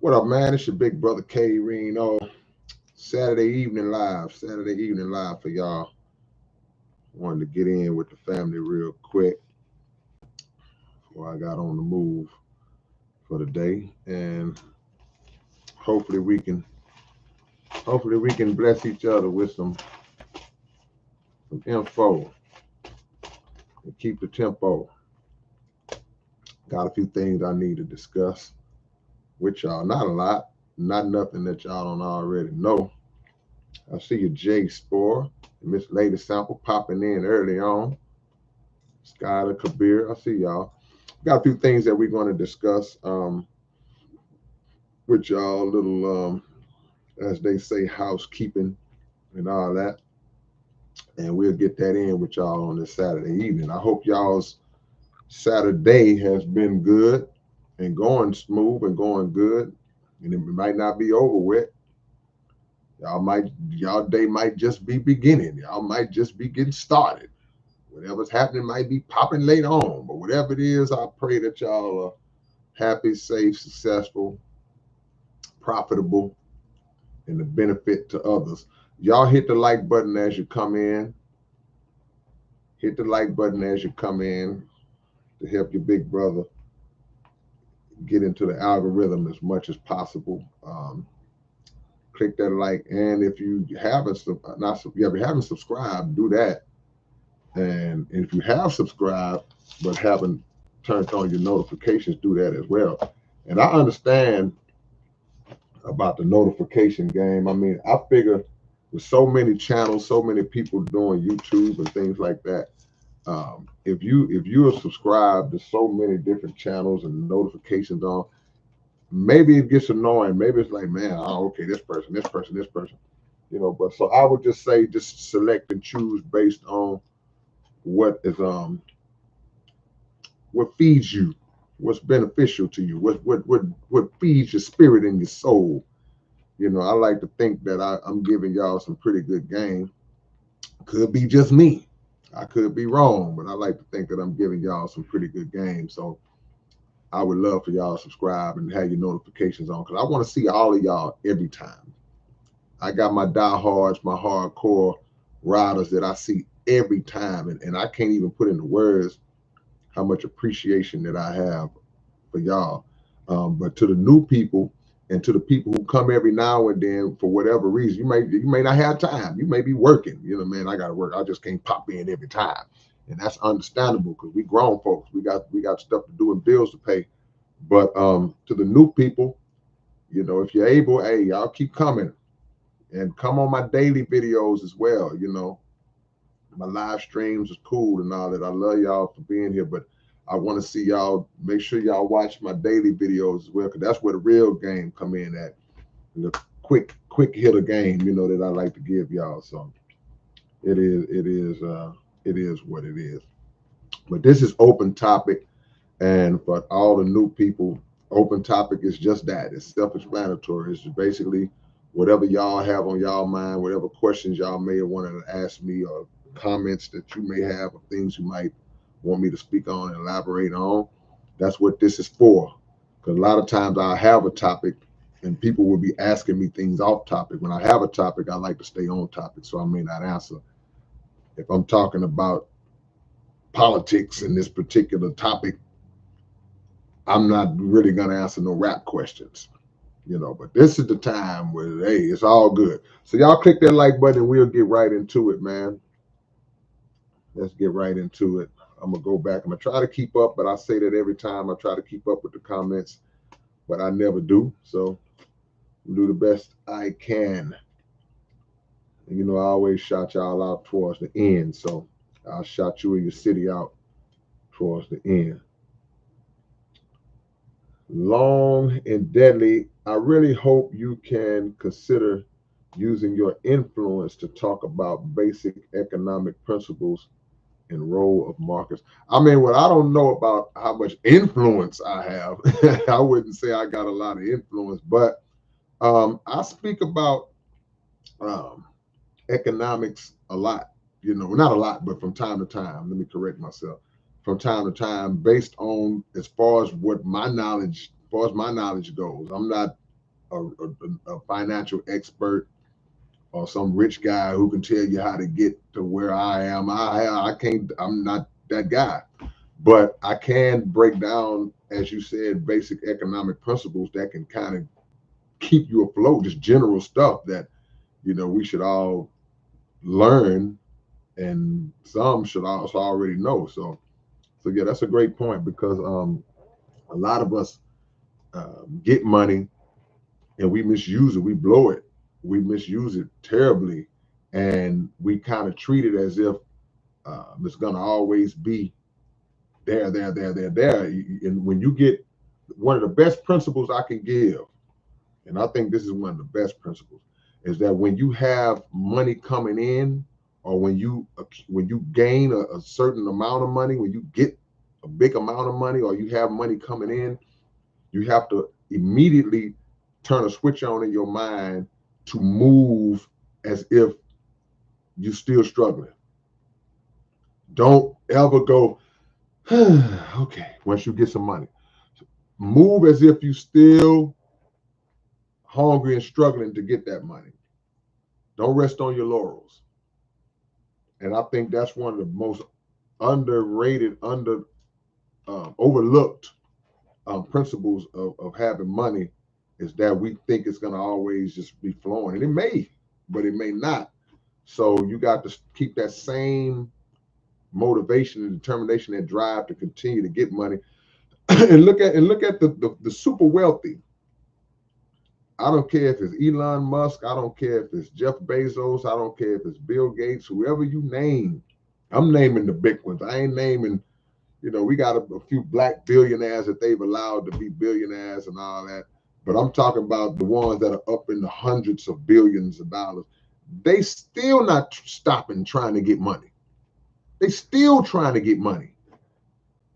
What up, man? It's your big brother K-Rino. Saturday evening live for y'all. Wanted to get in with the family real quick before I got on the move for the day, and hopefully we can bless each other with some info and keep the tempo. Got a few things I need to discuss with y'all. Not a lot, not nothing that y'all don't already know. I see you, Jay Spore, and Miss Lady Sample popping in early on. Skylar Kabir, I see y'all. Got a few things that we're going to discuss with y'all, little, as they say, housekeeping and all that. And we'll get that in with y'all on this Saturday evening. I hope y'all's Saturday has been good and going smooth and going good. And it might not be over with. Y'all day might just be beginning. Y'all might just be getting started. Whatever's happening might be popping later on. But whatever it is, I pray that y'all are happy, safe, successful, profitable, and the benefit to others. Y'all hit the like button as you come in. Hit the like button as you come in to help your big brother get into the algorithm as much as possible. Click that like, and if you haven't subscribed, do that. And if you have subscribed but haven't turned on your notifications, do that as well. And I understand about the notification game. I mean, I figure with so many channels, so many people doing YouTube and things like that, if you are subscribed to so many different channels and notifications on, maybe it gets annoying. Maybe it's like, man, oh, okay, this person, But so I would just say, just select and choose based on what feeds you, what's beneficial to you, what feeds your spirit and your soul. I like to think that I'm giving y'all some pretty good game. Could be just me. I could be wrong, but I like to think that I'm giving y'all some pretty good game. So I would love for y'all to subscribe and have your notifications on, because I want to see all of y'all every time. I got my diehards, my hardcore riders that I see every time, and I can't even put into words how much appreciation that I have for y'all. But to the new people and to the people who come every now and then for whatever reason, you may not have time. You may be working. Man, I got to work. I just can't pop in every time, and that's understandable because we grown folks. We got stuff to do and bills to pay. But to the new people, if you're able, hey, y'all keep coming and come on my daily videos as well. My live streams is cool and all that. I love y'all for being here, but I want to see y'all. Make sure y'all watch my daily videos as well, because that's where the real game come in at. And the quick hitter game, that I like to give y'all. So it is what it is. But this is open topic, and for all the new people, open topic is just that. It's self-explanatory. It's basically whatever y'all have on y'all mind, whatever questions y'all may have wanted to ask me, or comments that you may have, or things you might want me to speak on and elaborate on. That's what this is for. Because a lot of times I have a topic and people will be asking me things off topic. When I have a topic, I like to stay on topic, so I may not answer. If I'm talking about politics in this particular topic, I'm not really going to answer no rap questions. But this is the time where, hey, it's all good. So y'all click that like button and we'll get right into it, man. Let's get right into it. I'm going to go back. I'm going to try to keep up, but I say that every time. I try to keep up with the comments, but I never do. So I'll do the best I can. And, I always shout y'all out towards the end. So I'll shout you and your city out towards the end. Long and deadly. I really hope you can consider using your influence to talk about basic economic principles and role of markets. I mean, well, I don't know about how much influence I have. I wouldn't say I got a lot of influence, but I speak about economics a lot. Not a lot, but from time to time. Let me correct myself. From time to time, based on as far as my knowledge goes. I'm not a financial expert or some rich guy who can tell you how to get to where I am. I can't. I'm not that guy, but I can break down, as you said, basic economic principles that can kind of keep you afloat. Just general stuff that we should all learn, and some should also already know. So yeah, that's a great point because a lot of us get money and we misuse it, we blow it, we misuse it terribly, and we kind of treat it as if it's going to always be there. And when you get one of the best principles I can give, and I think this is one of the best principles, is that when you have money coming in, or when you gain a certain amount of money, when you get a big amount of money, or you have money coming in, you have to immediately turn a switch on in your mind to move as if you're still struggling. Don't ever go, okay, once you get some money. Move as if you still hungry and struggling to get that money. Don't rest on your laurels. And I think that's one of the most underrated, overlooked principles of having money, is that we think it's going to always just be flowing. And it may, but it may not. So you got to keep that same motivation and determination and drive to continue to get money. and look at the super wealthy. I don't care if it's Elon Musk. I don't care if it's Jeff Bezos. I don't care if it's Bill Gates. Whoever you name, I'm naming the big ones. I ain't naming, we got a few black billionaires that they've allowed to be billionaires and all that. But I'm talking about the ones that are up in the hundreds of billions of dollars. They still not stopping trying to get money. They still trying to get money.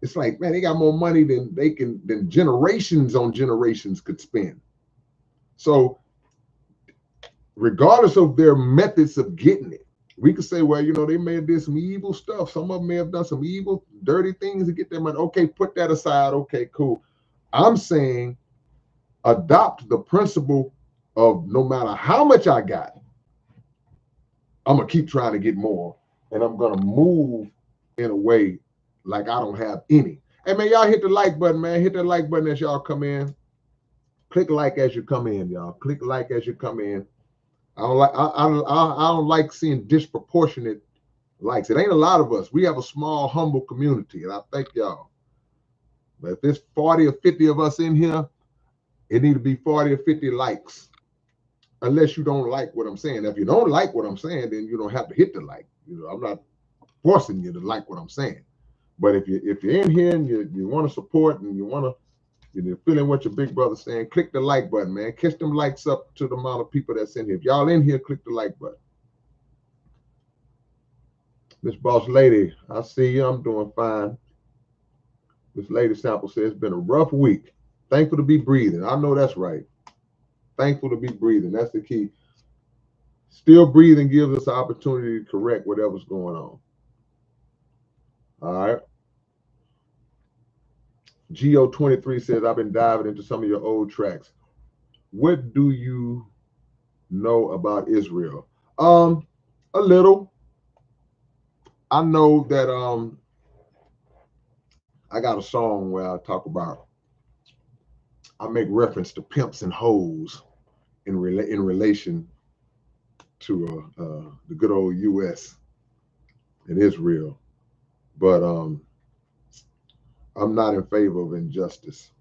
It's like, man, they got more money than generations on generations could spend. So regardless of their methods of getting it, we could say, well, they may have did some evil stuff. Some of them may have done some evil, dirty things to get their money. Okay, put that aside. Okay, cool. I'm saying adopt the principle of no matter how much I got, I'm going to keep trying to get more. And I'm going to move in a way like I don't have any. Hey, man, y'all hit the like button, man. Hit that like button as y'all come in. Click like as you come in, y'all. Click like as you come in. I don't like seeing disproportionate likes. It ain't a lot of us. We have a small, humble community, and I thank y'all. But if there's 40 or 50 of us in here, it need to be 40 or 50 likes. Unless you don't like what I'm saying. If you don't like what I'm saying, then you don't have to hit the like. I'm not forcing you to like what I'm saying. But if you're in here and you want to support and you want to, you're feeling what your big brother's saying, click the like button, man. Catch them likes up to the amount of people that's in here. If y'all in here, click the like button. Miss Boss Lady, I see you. I'm doing fine. Miss Lady Sample says it's been a rough week. Thankful to be breathing. I know that's right. Thankful to be breathing. That's the key. Still breathing gives us the opportunity to correct whatever's going on. All right. Geo23 says, I've been diving into some of your old tracks. What do you know about Israel? A little. I know that I got a song where I talk about, I make reference to pimps and hoes in relation to the good old U.S. and Israel. But I'm not in favor of injustice.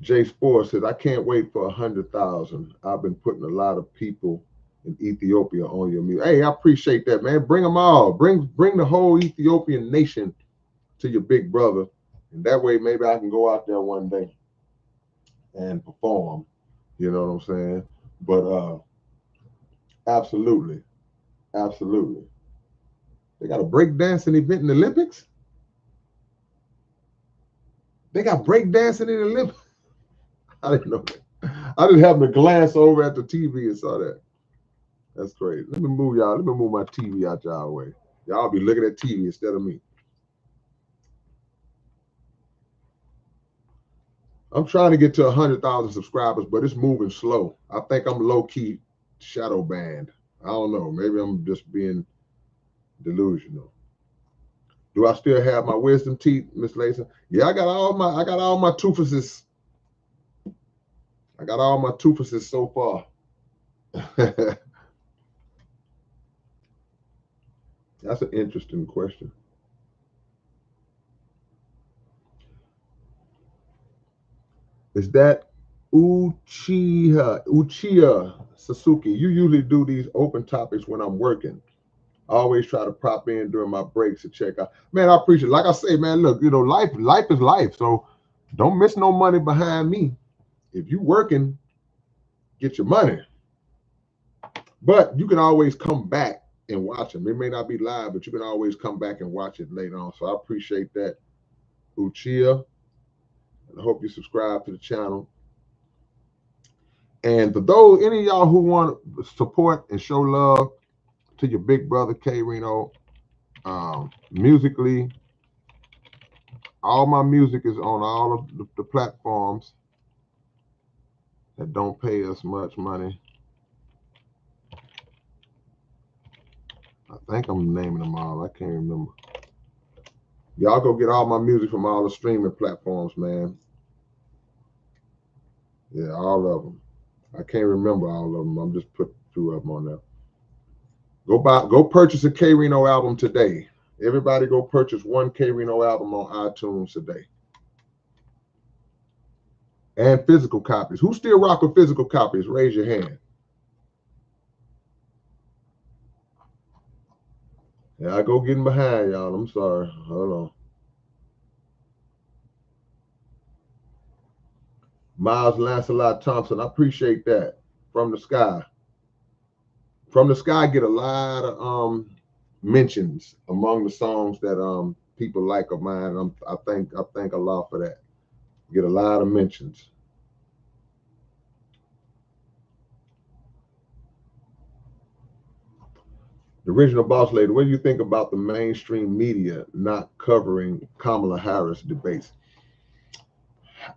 Jay Spore says, I can't wait for 100,000. I've been putting a lot of people in Ethiopia on your music. Hey, I appreciate that, man. Bring them all. Bring the whole Ethiopian nation to your big brother. And that way, maybe I can go out there one day and perform. You know what I'm saying? But absolutely. Absolutely. They got a breakdancing event in the Olympics? They got breakdancing in the Olympics? I didn't know that. I just happened to glance over at the TV and saw that. That's great. Let me move y'all. Let me move my TV out y'all way. Y'all be looking at TV instead of me. I'm trying to get to 100,000 subscribers, but it's moving slow. I think I'm low key shadow banned. I don't know. Maybe I'm just being delusional. Do I still have my wisdom teeth, Miss Lacy? Yeah, I got all my toofuses. I got all my toofuses so far. That's an interesting question. Is that Uchiha Sasuke? You usually do these open topics when I'm working. I always try to pop in during my breaks to check out. Man, I appreciate it. Like I say, man, look, life is life. So don't miss no money behind me. If you working, get your money. But you can always come back and watch them. It may not be live, but you can always come back and watch it later on. So I appreciate that, Uchiha. And I hope you subscribe to the channel. And for those, any of y'all who want to support and show love to your big brother, K-Rino, musically, all my music is on all of the platforms that don't pay us much money. I think I'm naming them all. I can't remember. Y'all go get all my music from all the streaming platforms, man. Yeah, all of them. I can't remember all of them. I'm just put 2 of them on there. Go purchase a K-Rino album today. Everybody go purchase one K-Rino album on iTunes today. And physical copies. Who still rock with physical copies? Raise your hand. Yeah, I go getting behind y'all. I'm sorry. Hold on. Miles Lancelot Thompson, I appreciate that. From the Sky. From the Sky get a lot of mentions among the songs that people like of mine. I thank a lot for that. Get a lot of mentions. The original boss lady, what do you think about the mainstream media not covering Kamala Harris debates?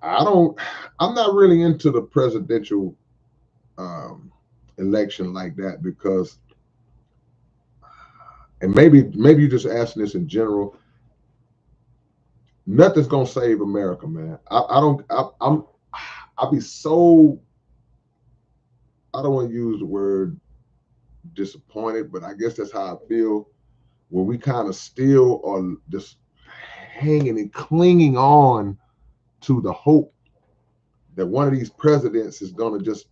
I'm not really into the presidential election like that because, and maybe you're just asking this in general, nothing's gonna save America, man. I'll be so, I don't want to use the word disappointed, but I guess that's how I feel when we kind of still are just hanging and clinging on to the hope that one of these presidents is going to just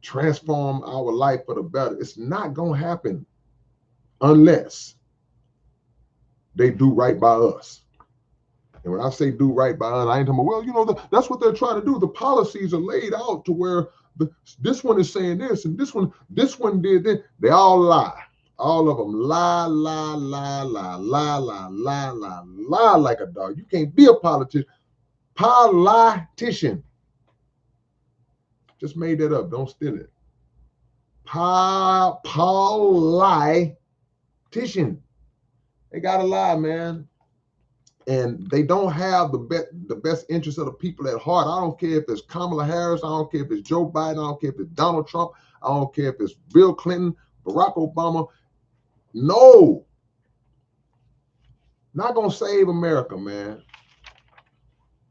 transform our life for the better. It's not going to happen unless they do right by us. And when I say do right by us, I ain't talking about, well, that's what they're trying to do. The policies are laid out to where this one is saying this and this one did this. They all lie. All of them lie, lie, lie, lie, lie, lie, lie, lie, lie like a dog. You can't be a politician. Politician. Just made that up. Don't steal it. Politician. They gotta lie, man. And they don't have the best interest of the people at heart. I don't care if it's Kamala Harris. I don't care if it's Joe Biden. I don't care if it's Donald Trump. I don't care if it's Bill Clinton, Barack Obama. No. Not gonna save America, man.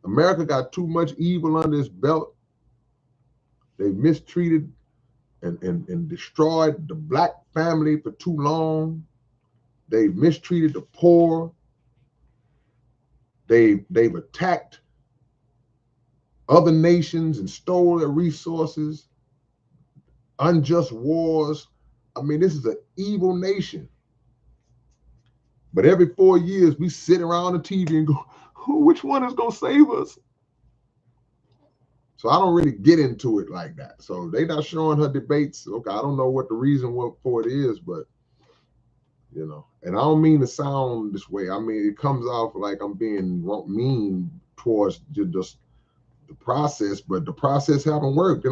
America got too much evil under its belt. They mistreated and destroyed the black family for too long. They mistreated the poor. They've attacked other nations and stole their resources. Unjust wars. I mean, this is an evil nation. But every 4 years, we sit around the TV and go, which one is going to save us? So I don't really get into it like that. So they not showing her debates. Okay, I don't know what the reason for it is, but, and I don't mean to sound this way. I mean, it comes off like I'm being mean towards just the process, but the process haven't worked.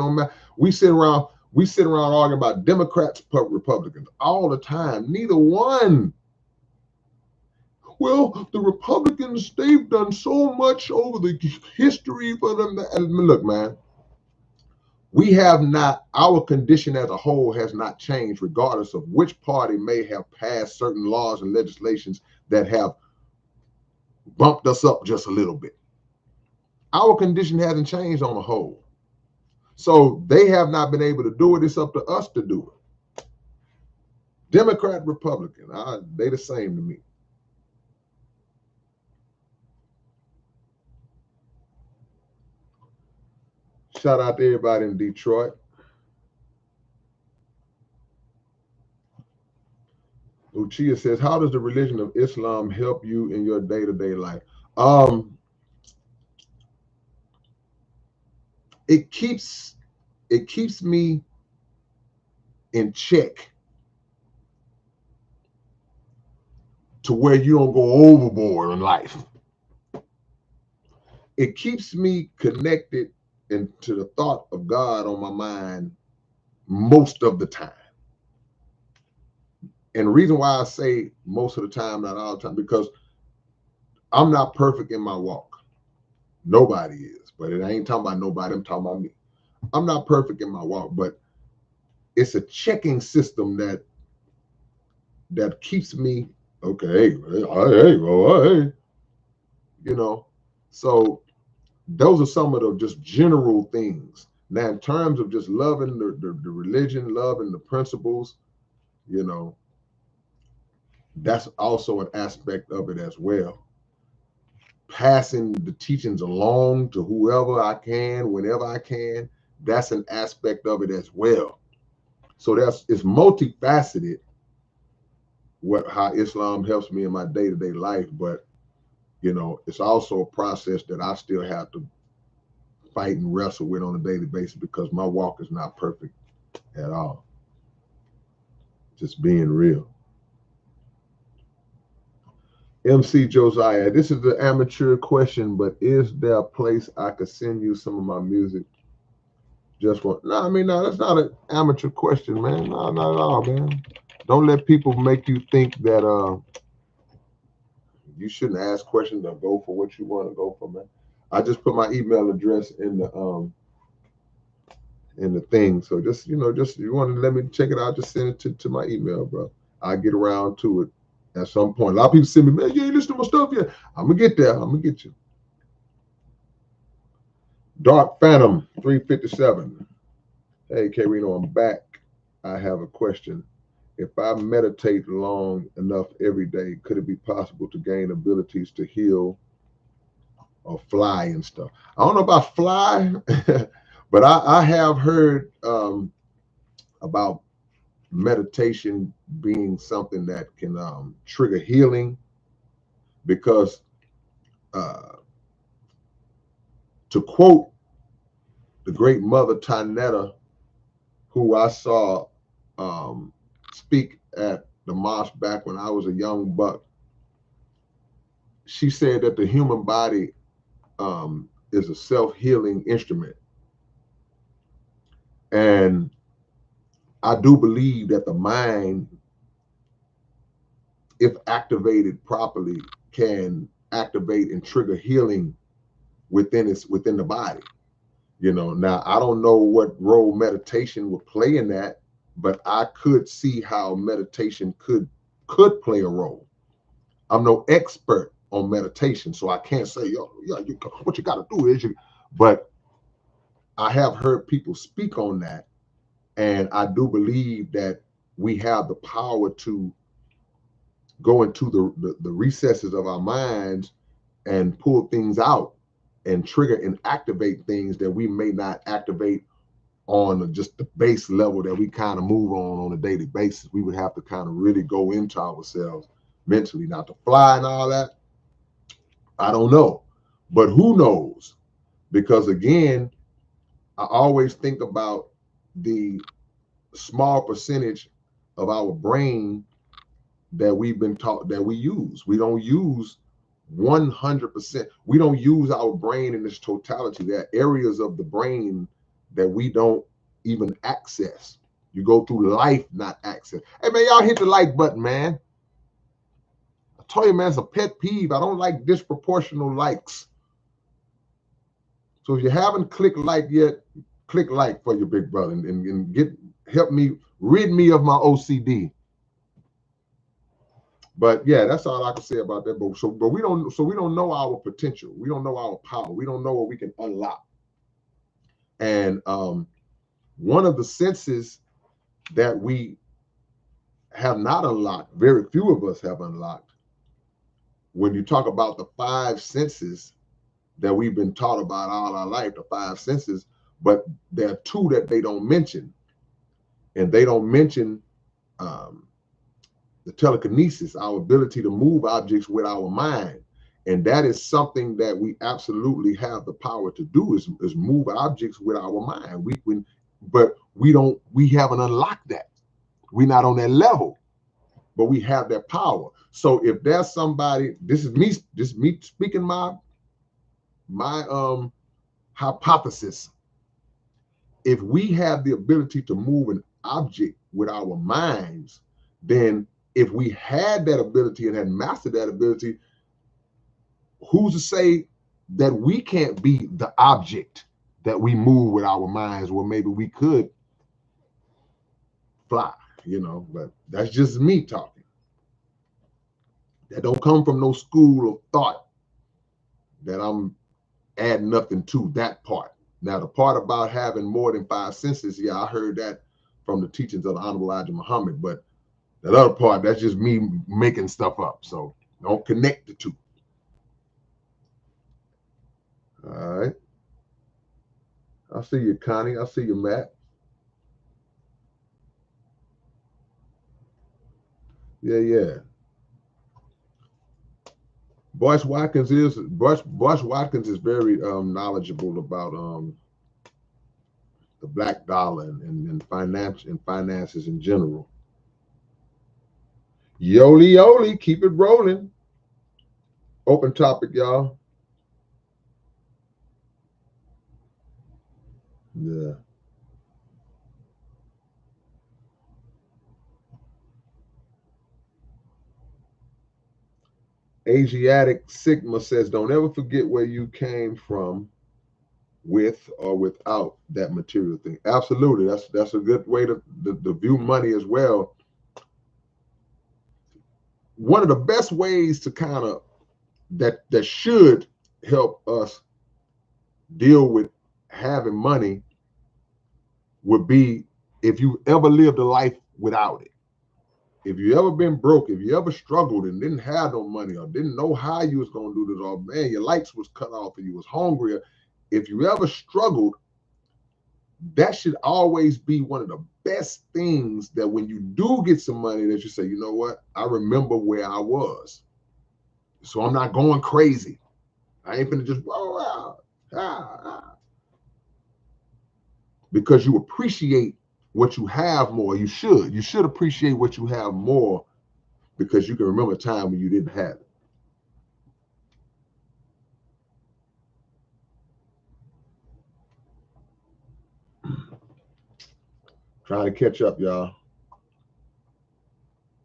We sit around arguing about Democrats, Republicans all the time. Neither one. well, the Republicans, they've done so much over the history for them. And look, man, we have not, our condition as a whole has not changed, regardless of which party may have passed certain laws and legislations that have bumped us up just a little bit. Our condition hasn't changed on the whole. So they have not been able to do it. It's up to us to do it. Democrat, Republican, they the same to me. Shout out to everybody in Detroit. Lucia says, how does the religion of Islam help you in your day-to-day life? It keeps me in check to where you don't go overboard in life. It keeps me connected into the thought of God on my mind most of the time. And the reason why I say most of the time, not all the time, because I'm not perfect in my walk. Nobody is, but it ain't talking about nobody. I'm talking about me. I'm not perfect in my walk, but it's a checking system that keeps me okay. Hey, you know. So those are some of the just general things. Now, in terms of just loving the religion, loving the principles, you know, that's also an aspect of it as well. Passing the teachings along to whoever I can, whenever I can, that's an aspect of it as well. So it's multifaceted how Islam helps me in my day-to-day life, but you know, it's also a process that I still have to fight and wrestle with on a daily basis because my walk is not perfect at all. Just being real. MC Josiah, this is the amateur question, but is there a place I could send you some of my music? Just one. No, I mean, no, that's not an amateur question, man. No, not at all, man. Don't let people make you think that you shouldn't ask questions or go for what you want to go for, man. I just put my email address in the thing. So just you want to let me check it out, just send it to my email, bro. I get around to it at some point. A lot of people send me, man, you ain't listening to my stuff yet. I'm gonna get there. I'm gonna get you. Dark Phantom 357. Hey, K-Rino, I'm back. I have a question. If I meditate long enough every day, could it be possible to gain abilities to heal or fly and stuff? I don't know about fly, but I have heard about meditation being something that can trigger healing because to quote the great mother Tanetta, who I saw speak at the mosque back when I was a young buck, she said that the human body is a self-healing instrument. And I do believe that the mind, if activated properly, can activate and trigger healing within the body. You know, now I don't know what role meditation would play in that, but I could see how meditation could play a role. I'm no expert on meditation, so I can't say, what you got to do is but I have heard people speak on that, and I do believe that we have the power to go into the recesses of our minds and pull things out and trigger and activate things that we may not activate on just the base level that we kind of move on a daily basis. We would have to kind of really go into ourselves mentally, not to fly and all that. I don't know, but who knows? Because again, I always think about the small percentage of our brain that we've been taught that we use. We don't use 100%. We don't use our brain in its totality. There are areas of the brain that we don't even access. You go through life not access. Hey man, y'all hit the like button, man. I tell you, man, it's a pet peeve. I don't like disproportional likes. So if you haven't clicked like yet, click like for your big brother and help me, rid me of my OCD. But yeah, that's all I can say about that. But we don't know our potential. We don't know our power. We don't know what we can unlock. And one of the senses that we have not unlocked, very few of us have unlocked. When you talk about the 5 senses that we've been taught about all our life, the 5 senses, but there are 2 that they don't mention. And they don't mention the telekinesis, our ability to move objects with our mind. And that is something that we absolutely have the power to do, is move objects with our mind. But we haven't unlocked that. We're not on that level, but we have that power. So if there's somebody, this is me speaking my hypothesis. If we have the ability to move an object with our minds, then if we had that ability and had mastered that ability, who's to say that we can't be the object that we move with our minds? Well, maybe we could fly, but that's just me talking. That don't come from no school of thought that I'm adding nothing to that part. Now, the part about having more than 5 senses, yeah, I heard that from the teachings of the Honorable Elijah Muhammad, but that other part, that's just me making stuff up. So don't connect the 2. All right. I see you, Connie. I see you, Matt. Yeah. Boyce Watkins is very knowledgeable about the black dollar and finances in general. Yoli, keep it rolling. Open topic, y'all. Yeah. Asiatic Sigma says, don't ever forget where you came from with or without that material thing. Absolutely. That's a good way to view money as well. One of the best ways to kind of that should help us deal with having money would be if you ever lived a life without it. If you ever been broke, if you ever struggled and didn't have no money or didn't know how you was going to do this, or man, your lights was cut off and you was hungry. If you ever struggled, that should always be one of the best things, that when you do get some money, that you say, you know what, I remember where I was. So I'm not going crazy. I ain't gonna just roll out. Because you appreciate what you have more. You should appreciate what you have more, because you can remember a time when you didn't have it. Trying to catch up, y'all.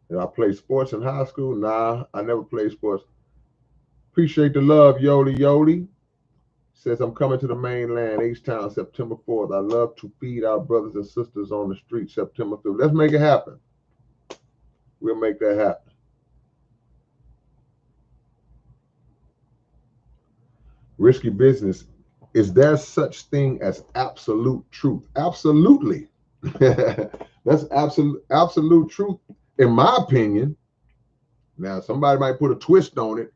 Did I play sports in high school? Nah, I never played sports. Appreciate the love, Yoli. Says, I'm coming to the mainland, H-Town, September 4th. I love to feed our brothers and sisters on the street, September 5th. Let's make it happen. We'll make that happen. Risky business. Is there such thing as absolute truth? Absolutely. That's absolute truth, in my opinion. Now, somebody might put a twist on it,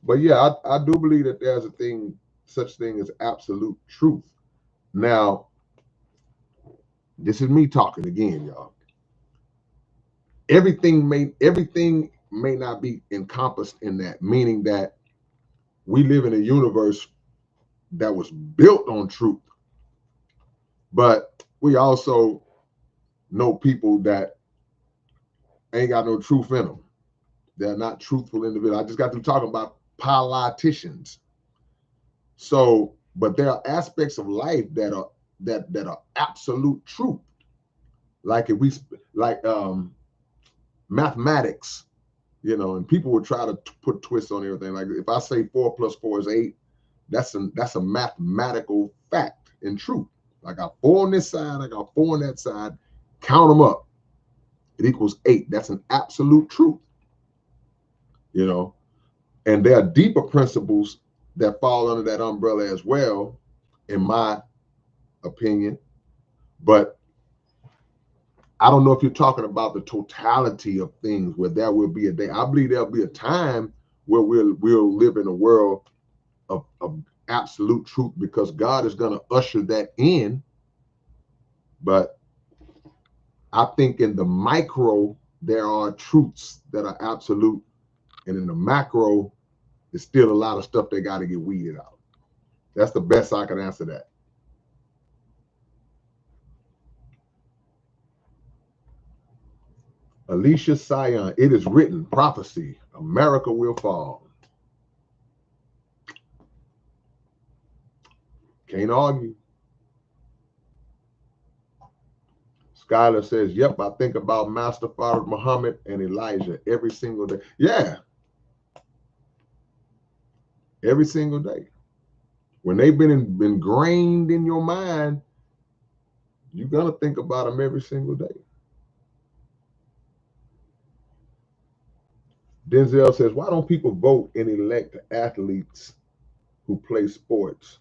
but yeah, I do believe that there's such thing as absolute truth. Now, this is me talking again, y'all. Everything may not be encompassed in that, meaning that we live in a universe that was built on truth, but we also know people that ain't got no truth in them. They're not truthful individuals. I just got through talking about politicians. So, but there are aspects of life that are absolute truth. Like mathematics. you know, and people would try to put twists on everything. Like if I say 4 plus 4 is 8, that's a mathematical fact and truth. I got 4 on this side, I got 4 on that side. Count them up. It equals 8. That's an absolute truth, you know. And there are deeper principles that fall under that umbrella as well, in my opinion. But I don't know if you're talking about the totality of things, where there will be a day. I believe there'll be a time where we'll live in a world of absolute truth, because God is going to usher that in. But I think in the micro, there are truths that are absolute. And in the macro, there's still a lot of stuff they got to get weeded out. That's the best I can answer that. Alicia Sion, it is written, prophecy, America will fall. Can't argue. Skylar says, yep, I think about Master Father Muhammad and Elijah every single day. Yeah, every single day. When they've been ingrained in your mind, you're going to think about them every single day. Denzel says, why don't people vote and elect athletes who play sports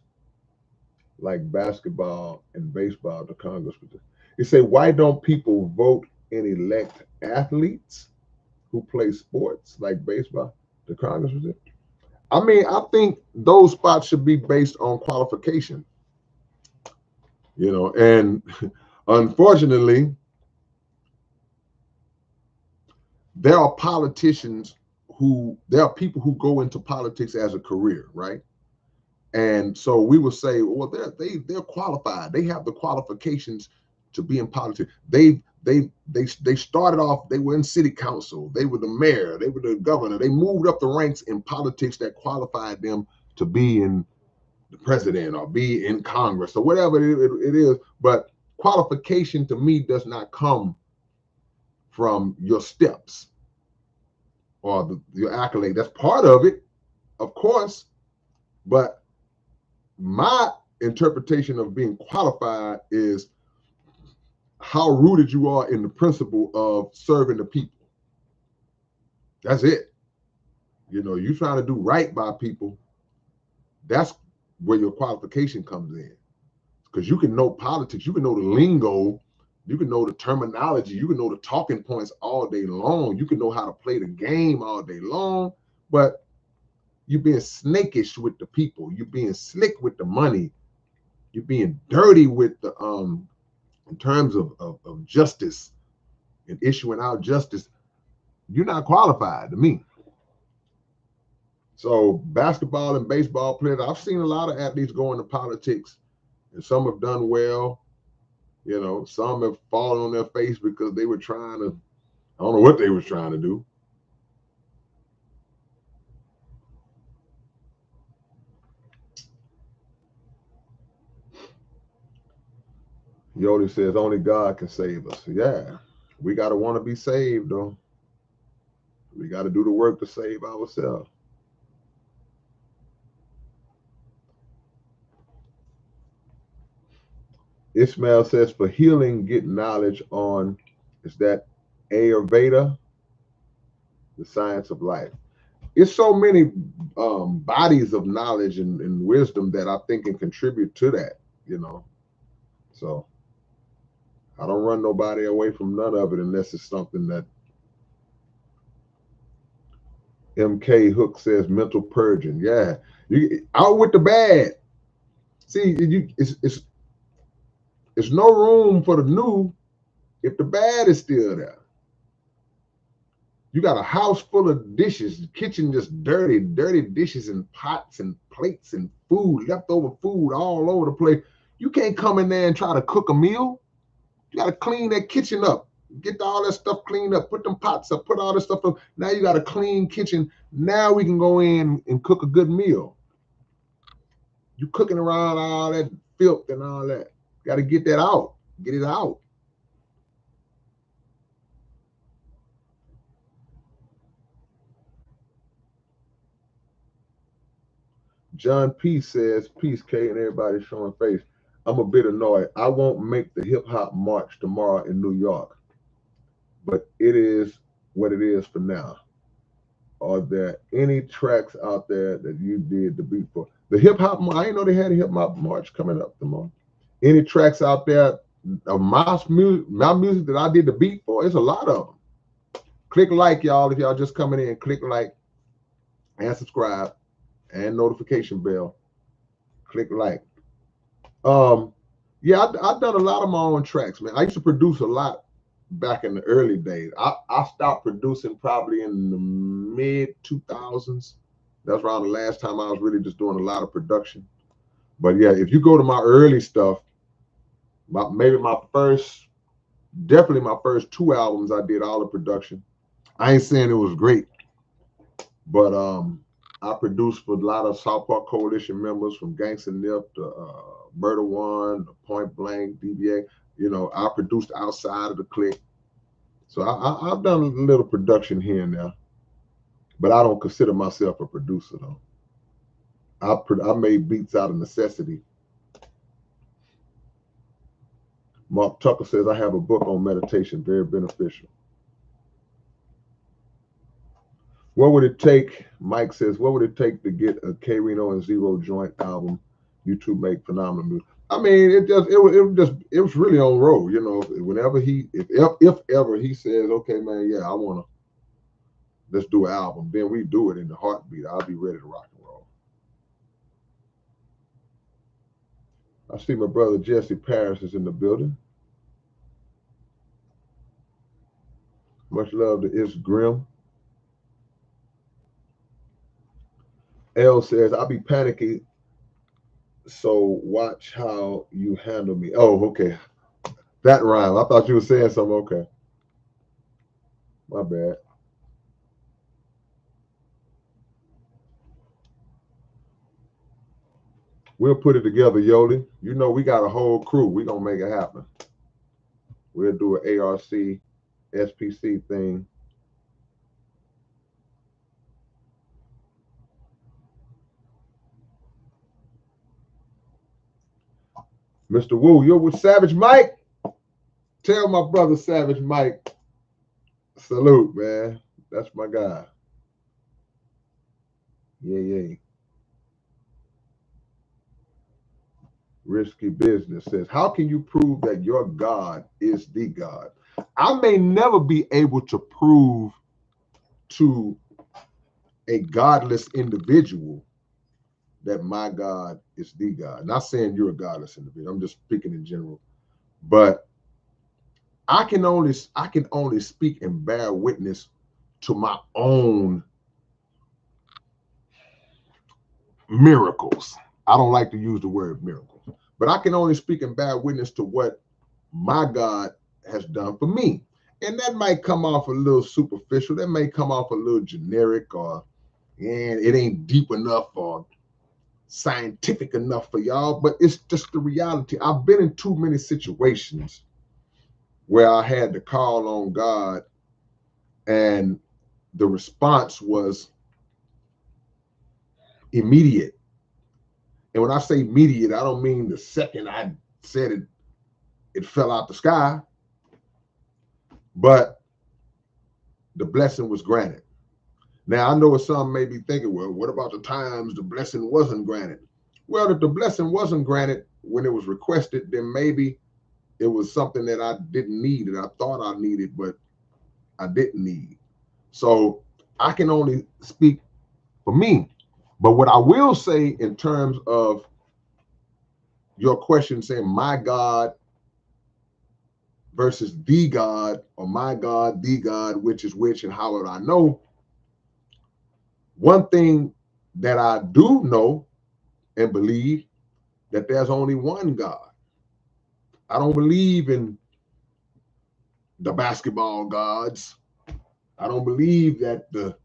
like basketball and baseball to Congress? He say, why don't people vote and elect athletes who play sports like baseball to Congress? I mean, I think those spots should be based on qualification, you know, and unfortunately, there are people who go into politics as a career, right? And so we will say, well, they're qualified. They have the qualifications to be in politics. They started off. They were in city council. They were the mayor. They were the governor. They moved up the ranks in politics that qualified them to be in the president or be in Congress or whatever it is. But qualification to me does not come from your steps or your accolade. That's part of it, of course, but my interpretation of being qualified is how rooted you are in the principle of serving the people. That's it. You know, you trying to do right by people. That's where your qualification comes in, because you can know politics, you can know the lingo, you can know the terminology, you can know the talking points all day long, you can know how to play the game all day long, but you're being snakish with the people, you're being slick with the money, you're being dirty with the in terms of justice and issuing out justice. You're not qualified to me. So basketball and baseball players, I've seen a lot of athletes go into politics, and some have done well. You know, some have fallen on their face because they were trying to, I don't know what they were trying to do. Yodi says only God can save us. Yeah, we got to want to be saved, though. We got to do the work to save ourselves. Ismail says, for healing, get knowledge on, is that Ayurveda, the science of life. It's so many bodies of knowledge and wisdom that I think can contribute to that, you know. So I don't run nobody away from none of it unless it's something that MK Hook says mental purging. Yeah, you out with the bad. See, it's no room for the new if the bad is still there. You got a house full of dishes, the kitchen just dirty, dirty dishes and pots and plates and food, leftover food all over the place. You can't come in there and try to cook a meal. You got to clean that kitchen up. Get all that stuff cleaned up. Put them pots up. Put all this stuff up. Now you got a clean kitchen. Now we can go in and cook a good meal. You cooking around all that filth and all that. Got to get that out. Get it out. John P says, peace, K, and everybody showing face. I'm a bit annoyed. I won't make the hip hop march tomorrow in New York, but it is what it is for now. Are there any tracks out there that you did the beat for? The hip hop, I didn't know they had a hip hop march coming up tomorrow. Any tracks out there of my music that I did the beat for? It's a lot of them. Click like, y'all, if y'all just coming in. Click like and subscribe and notification bell. Click like. Yeah, I've done a lot of my own tracks, man. I used to produce a lot back in the early days. I stopped producing probably in the mid 2000s. That's around the last time I was really just doing a lot of production. But yeah, if you go to my early stuff, definitely my first 2 albums, I did all the production. I ain't saying it was great, but I produced for a lot of South Park Coalition members, from Gangsta Nip to Murder One, Point Blank, DBA. You know, I produced outside of the clique. So I've done a little production here and there, but I don't consider myself a producer though. I made beats out of necessity. Mark Tucker says, I have a book on meditation, very beneficial. What would it take? Mike says, what would it take to get a K-Rino and Zero joint album? You two make phenomenal music. I mean, it was really on roll, you know. Whenever if ever he says, okay, man, yeah, I wanna, let's do an album, then we do it in the heartbeat. I'll be ready to rock and roll. I see my brother Jesse Parrish is in the building. Much love to It's Grim. L says, I'll be panicky, so watch how you handle me. Oh, okay. That rhyme. I thought you were saying something. Okay. My bad. We'll put it together, Yoli. You know we got a whole crew. We're going to make it happen. We'll do an ARC, SPC thing. Mr. Wu, you're with Savage Mike? Tell my brother Savage Mike, salute, man. That's my guy. Yeah. Risky Business says, how can you prove that your God is the God? I may never be able to prove to a godless individual that my God is the God. Not saying you're a godless individual. I'm just speaking in general. But I can only speak and bear witness to my own miracles. I don't like to use the word miracles, but I can only speak and bear witness to what my God has done for me. And that might come off a little superficial. That may come off a little generic, or and it ain't deep enough or scientific enough for y'all, but it's just the reality. I've been in too many situations where I had to call on God, and the response was immediate. And when I say immediate, I don't mean the second I said it, it fell out the sky, but the blessing was granted. Now, I know what some may be thinking, well, what about the times the blessing wasn't granted? Well, if the blessing wasn't granted when it was requested, then maybe it was something that I didn't need, and I thought I needed, but I didn't need. So I can only speak for me. But what I will say in terms of your question saying my God versus the God, or my God, the God, which is which, and how would I know? One thing that I do know and believe, that there's only one God. I don't believe in the basketball gods. I don't believe that the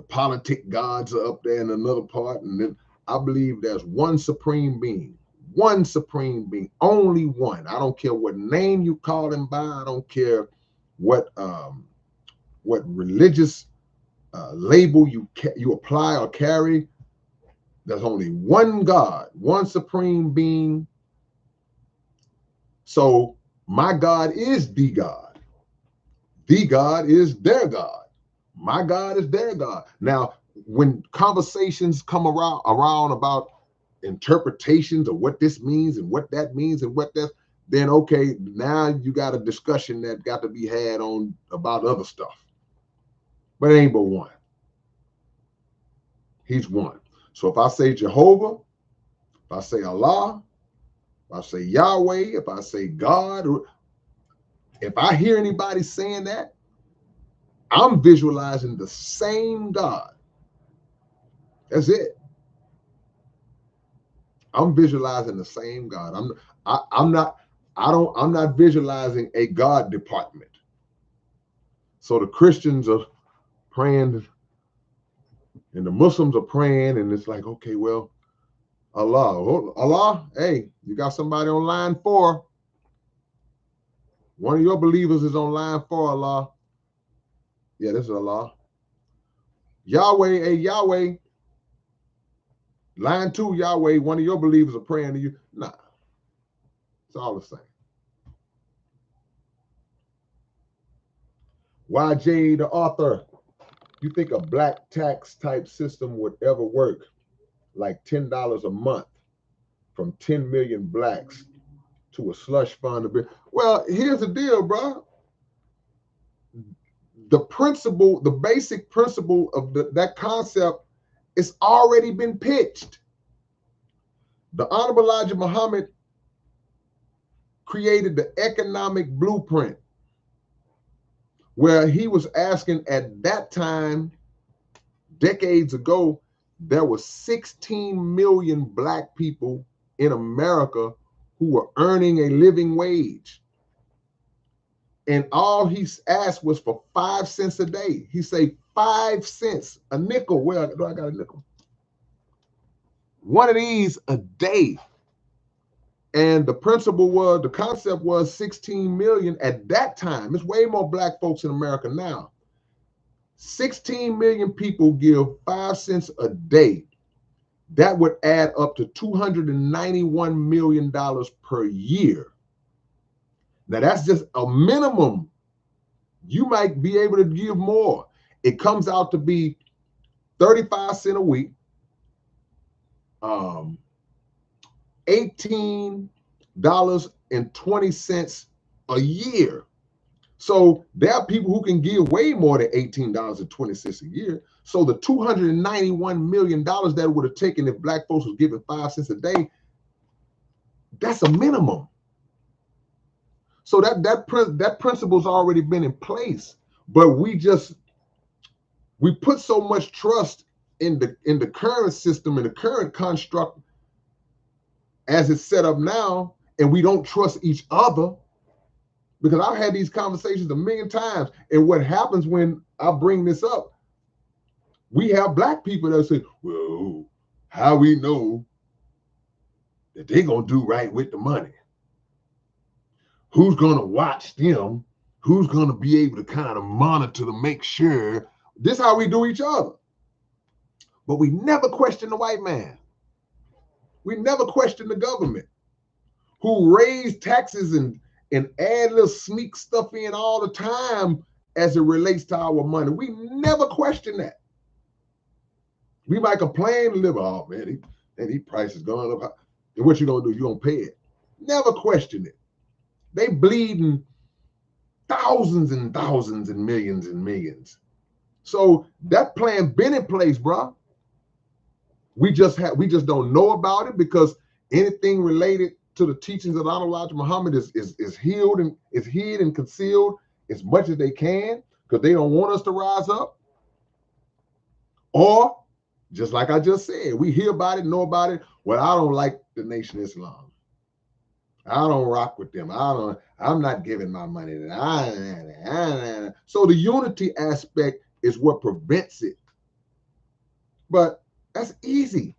politic gods are up there in another part. And then I believe there's one supreme being, only one. I don't care what name you call him by. I don't care what religious label you apply or carry. There's only one God, one supreme being. So my God is the God. The God is their God. My God is their God. Now, when conversations come around about interpretations of what this means and what that means and what that, then okay, now you got a discussion that got to be had on about other stuff. But it ain't but one. He's one. So if I say Jehovah, if I say Allah, if I say Yahweh, if I say God, if I hear anybody saying that, I'm visualizing the same God. That's it. I'm visualizing the same God. I'm not visualizing a God department. So the Christians are praying and the Muslims are praying, and it's like, okay, well, Allah, hey, you got somebody on line 4. One of your believers is on line 4, Allah. Yeah, this is Allah. Yahweh, hey, Yahweh. Line 2, Yahweh, one of your believers are praying to you. Nah, it's all the same. YJ, the author, you think a black tax type system would ever work? Like $10 a month from 10 million blacks to a slush fund. Well, here's the deal, bro. The principle, the basic principle of that concept, it's already been pitched. The Honorable Elijah Muhammad created the economic blueprint where he was asking at that time, decades ago, there were 16 million black people in America who were earning a living wage. And all he asked was for 5 cents a day. He said 5 cents, a nickel. Where do I got a nickel? One of these a day. And the principle was, the concept was 16 million at that time. There's way more black folks in America now. 16 million people give 5 cents a day. That would add up to $291 million per year. Now that's just a minimum. You might be able to give more. It comes out to be 35 cents a week, $18.20 a year. So there are people who can give way more than $18.20 a year. So the $291 million that it would have taken if black folks was giving 5 cents a day, that's a minimum. So that principle's already been in place, but we put so much trust in the current system and the current construct as it's set up now, and we don't trust each other. Because I've had these conversations a million times, and what happens when I bring this up, we have black people that say, well, how we know that they're gonna do right with the money? Who's gonna watch them? Who's gonna be able to kind of monitor to make sure? This is how we do each other. But we never question the white man. We never question the government, who raise taxes and add little sneak stuff in all the time as it relates to our money. We never question that. We might complain a little, oh man, these prices going up. And what you gonna do? You gonna pay it. Never question it. They bleeding thousands and thousands and millions. So that plan been in place, bro. We just don't know about it because anything related to the teachings of Elijah Muhammad is hid and concealed as much as they can because they don't want us to rise up. Or just like I just said, we hear about it, know about it. Well, I don't like the Nation of Islam. I don't rock with them. I'm not giving my money to them. So the unity aspect is what prevents it. But that's easy.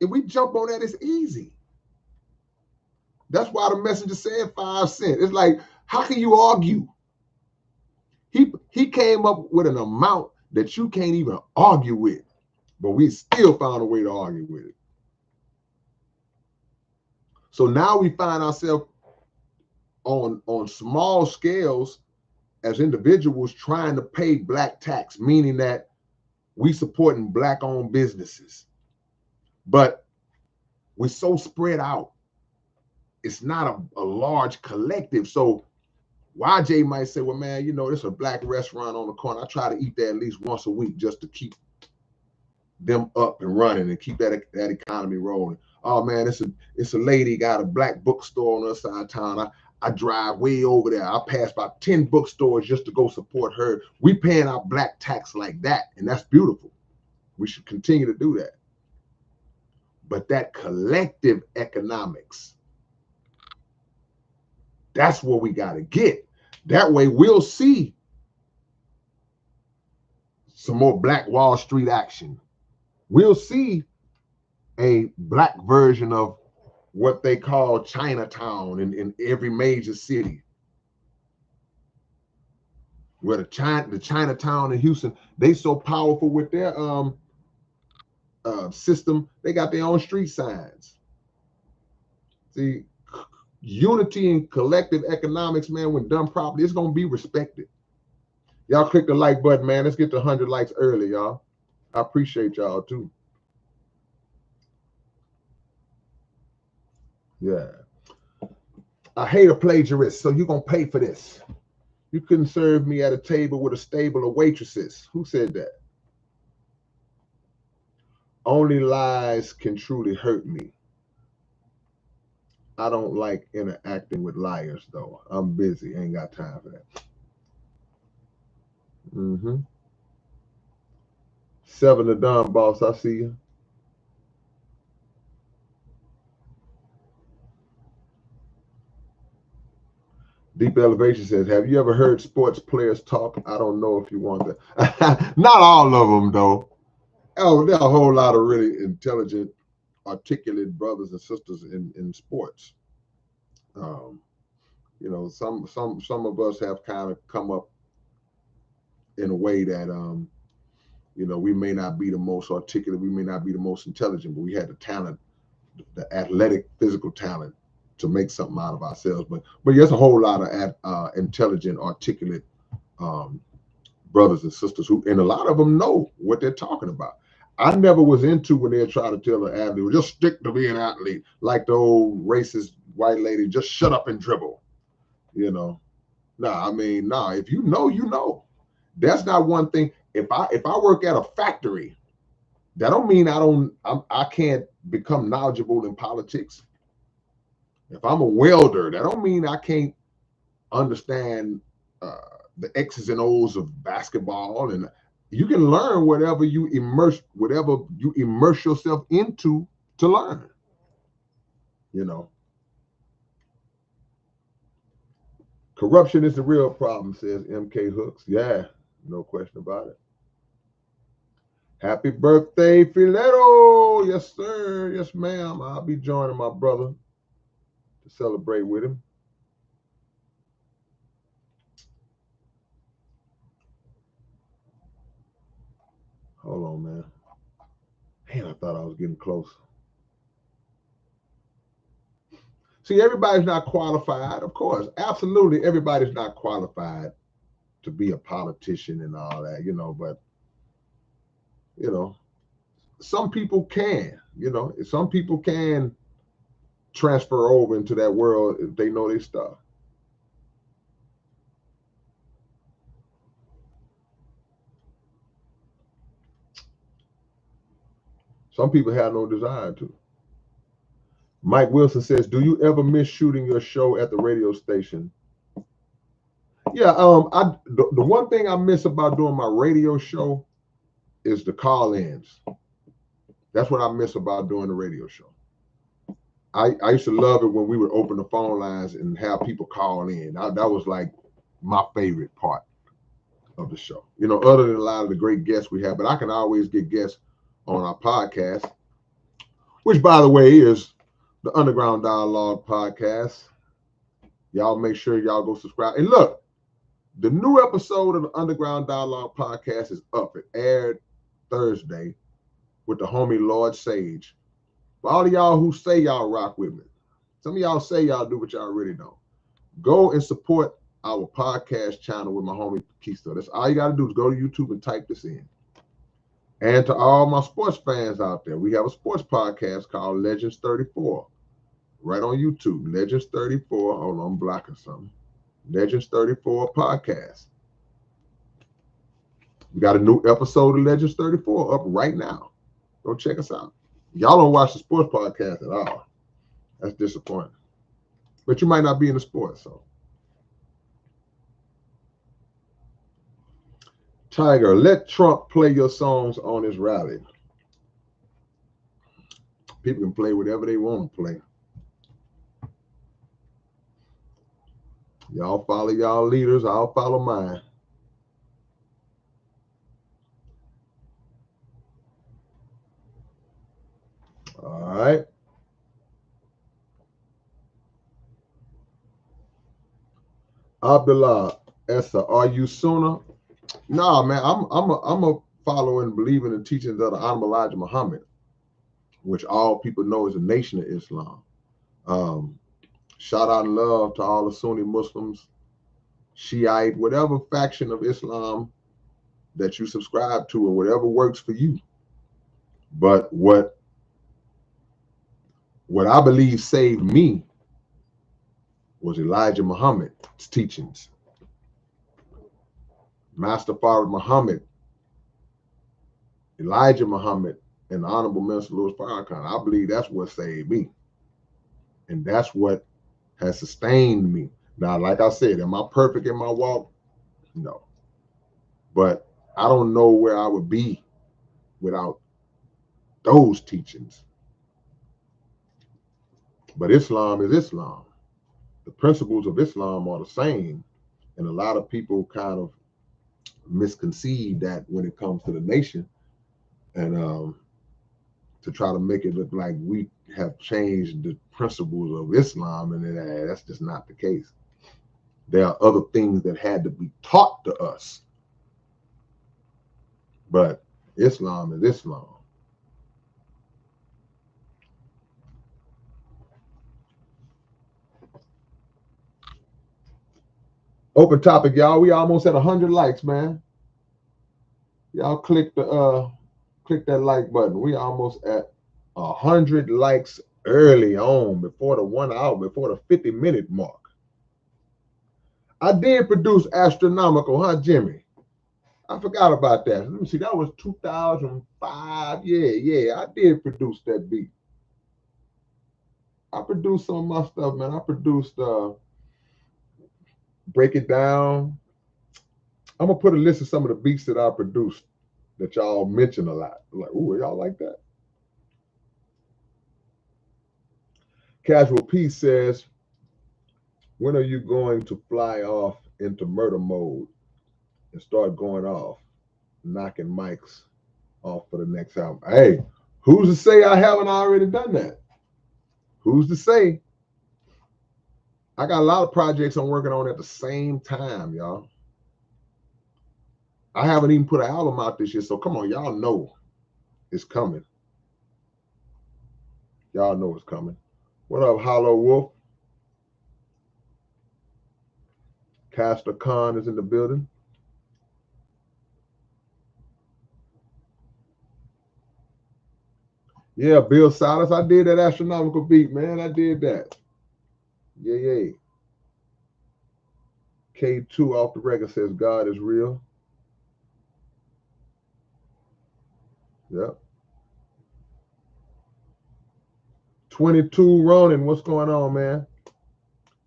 If we jump on that, it's easy. That's why the messenger said 5 cents. It's like, how can you argue? He came up with an amount that you can't even argue with. but we still found a way to argue with it. So now we find ourselves on small scales as individuals trying to pay black tax, meaning that we supporting black-owned businesses. But we're so spread out. It's not a large collective. So YJ might say, well, man, you know, there's a black restaurant on the corner. I try to eat there at least once a week just to keep them up and running and keep that economy rolling. Oh man, it's a lady got a black bookstore on the other side of town. I drive way over there. I pass about 10 bookstores just to go support her. We paying our black tax like that, and that's beautiful. We should continue to do that. But that collective economics, that's what we got to get. That way we'll see some more Black Wall Street action. We'll see a black version of what they call Chinatown in every major city. Where the Chinatown in Houston, they so powerful with their system, they got their own street signs. See, unity and collective economics, man, when done properly, it's gonna be respected. Y'all click the like button, man. Let's get to 100 likes early, y'all. I appreciate y'all too. Yeah. I hate a plagiarist, so you're gonna pay for this. You couldn't serve me at a table with a stable of waitresses. Who said that? Only lies can truly hurt me. I don't like interacting with liars, though. I'm busy. Ain't got time for that. Seven the Don boss, I see you. Deep Elevation says, have you ever heard sports players talk? I don't know if you want that. Not all of them, though. Oh, there are a whole lot of really intelligent, articulate brothers and sisters in sports. You know, some of us have kind of come up in a way that you know, we may not be the most articulate, we may not be the most intelligent, but we had the talent, the athletic, physical talent to make something out of ourselves. But there's a whole lot of intelligent, articulate brothers and sisters who, and a lot of them know what they're talking about. I never was into when they try to tell an athlete, well, just stick to being an athlete, like the old racist white lady, just shut up and dribble. You know, I mean, if you know, you know. That's not one thing. If I work at a factory, that don't mean I can't become knowledgeable in politics. If I'm a welder, that don't mean I can't understand the X's and O's of basketball. And you can learn whatever you immerse yourself into to learn. You know, corruption is the real problem, says MK Hooks. Yeah, no question about it. Happy birthday, Filetto. Yes, sir. Yes, ma'am. I'll be joining my brother to celebrate with him. Hold on, man. Man, I thought I was getting close. See, everybody's not qualified, of course. Absolutely, everybody's not qualified to be a politician and all that, you know, but, you know, some people can, you know, some people can transfer over into that world if they know their stuff. Some people have no desire to. Mike Wilson says, do you ever miss shooting your show at the radio station? Yeah, the one thing I miss about doing my radio show is the call-ins. That's what I miss about doing the radio show. I used to love it when we would open the phone lines and have people call in. That was like my favorite part of the show. You know, other than a lot of the great guests we have, but I can always get guests on our podcast, which, by the way, is the Underground Dialogue podcast. Y'all make sure y'all go subscribe. And look, the new episode of the Underground Dialogue podcast is up. It aired Thursday. with the homie Lord Sage. For all of y'all who say y'all rock with me, some of y'all say y'all do, but y'all really don't. Go and support our podcast channel with my homie Keisto. That's all you got to do is go to YouTube and type this in. And to all my sports fans out there, we have a sports podcast called Legends 34 right on YouTube. Legends 34. Hold on, I'm blocking something. Legends 34 podcast. We got a new episode of Legends 34 up right now. Go check us out. Y'all don't watch the sports podcast at all. That's disappointing. But you might not be in the sports, so. Tiger, let Trump play your songs on his rally. People can play whatever they want to play. Y'all follow y'all leaders, I'll follow mine. All right. Abdullah Essa, are you Sunnah? Nah, man, I'm a follow and believe in the teachings of the Honorable Elijah Muhammad, which all people know is a nation of Islam. Shout out and love to all the Sunni Muslims, Shiite, whatever faction of Islam that you subscribe to or whatever works for you. But what I believe saved me was Elijah Muhammad's teachings. Master Farad Muhammad, Elijah Muhammad, and the Honorable Minister Louis Farrakhan. I believe that's what saved me. And that's what has sustained me. Now, like I said, am I perfect in my walk? No. But I don't know where I would be without those teachings. But Islam is Islam. The principles of Islam are the same. And a lot of people kind of misconceive that when it comes to the nation, and to try to make it look like we have changed the principles of Islam, and that's just not the case. There are other things that had to be taught to us, but Islam is Islam. Open topic, y'all. We almost at 100 likes, man. Y'all click that like button. We almost at 100 likes early on, before the 1 hour, before the 50-minute mark. I did produce Astronomical, huh, Jimmy? I forgot about that. Let me see. That was 2005. Yeah. I did produce that beat. I produced some of my stuff, man. I produced Break It Down. I'm gonna put a list of some of the beats that I produced that y'all mention a lot. I'm like, ooh, y'all like that? Casual Peace says, when are you going to fly off into murder mode and start going off, knocking mics off for the next album? Hey, who's to say I haven't already done that? Who's to say? I got a lot of projects I'm working on at the same time, y'all. I haven't even put an album out this year, so come on, y'all know it's coming. Y'all know it's coming. What up, Hollow Wolf? Caster Khan is in the building. Yeah, Bill Silas, I did that Astronomical beat, man. I did that. Yeah. K2 off the record says God is real. Yep. 22 Ronin, what's going on, man?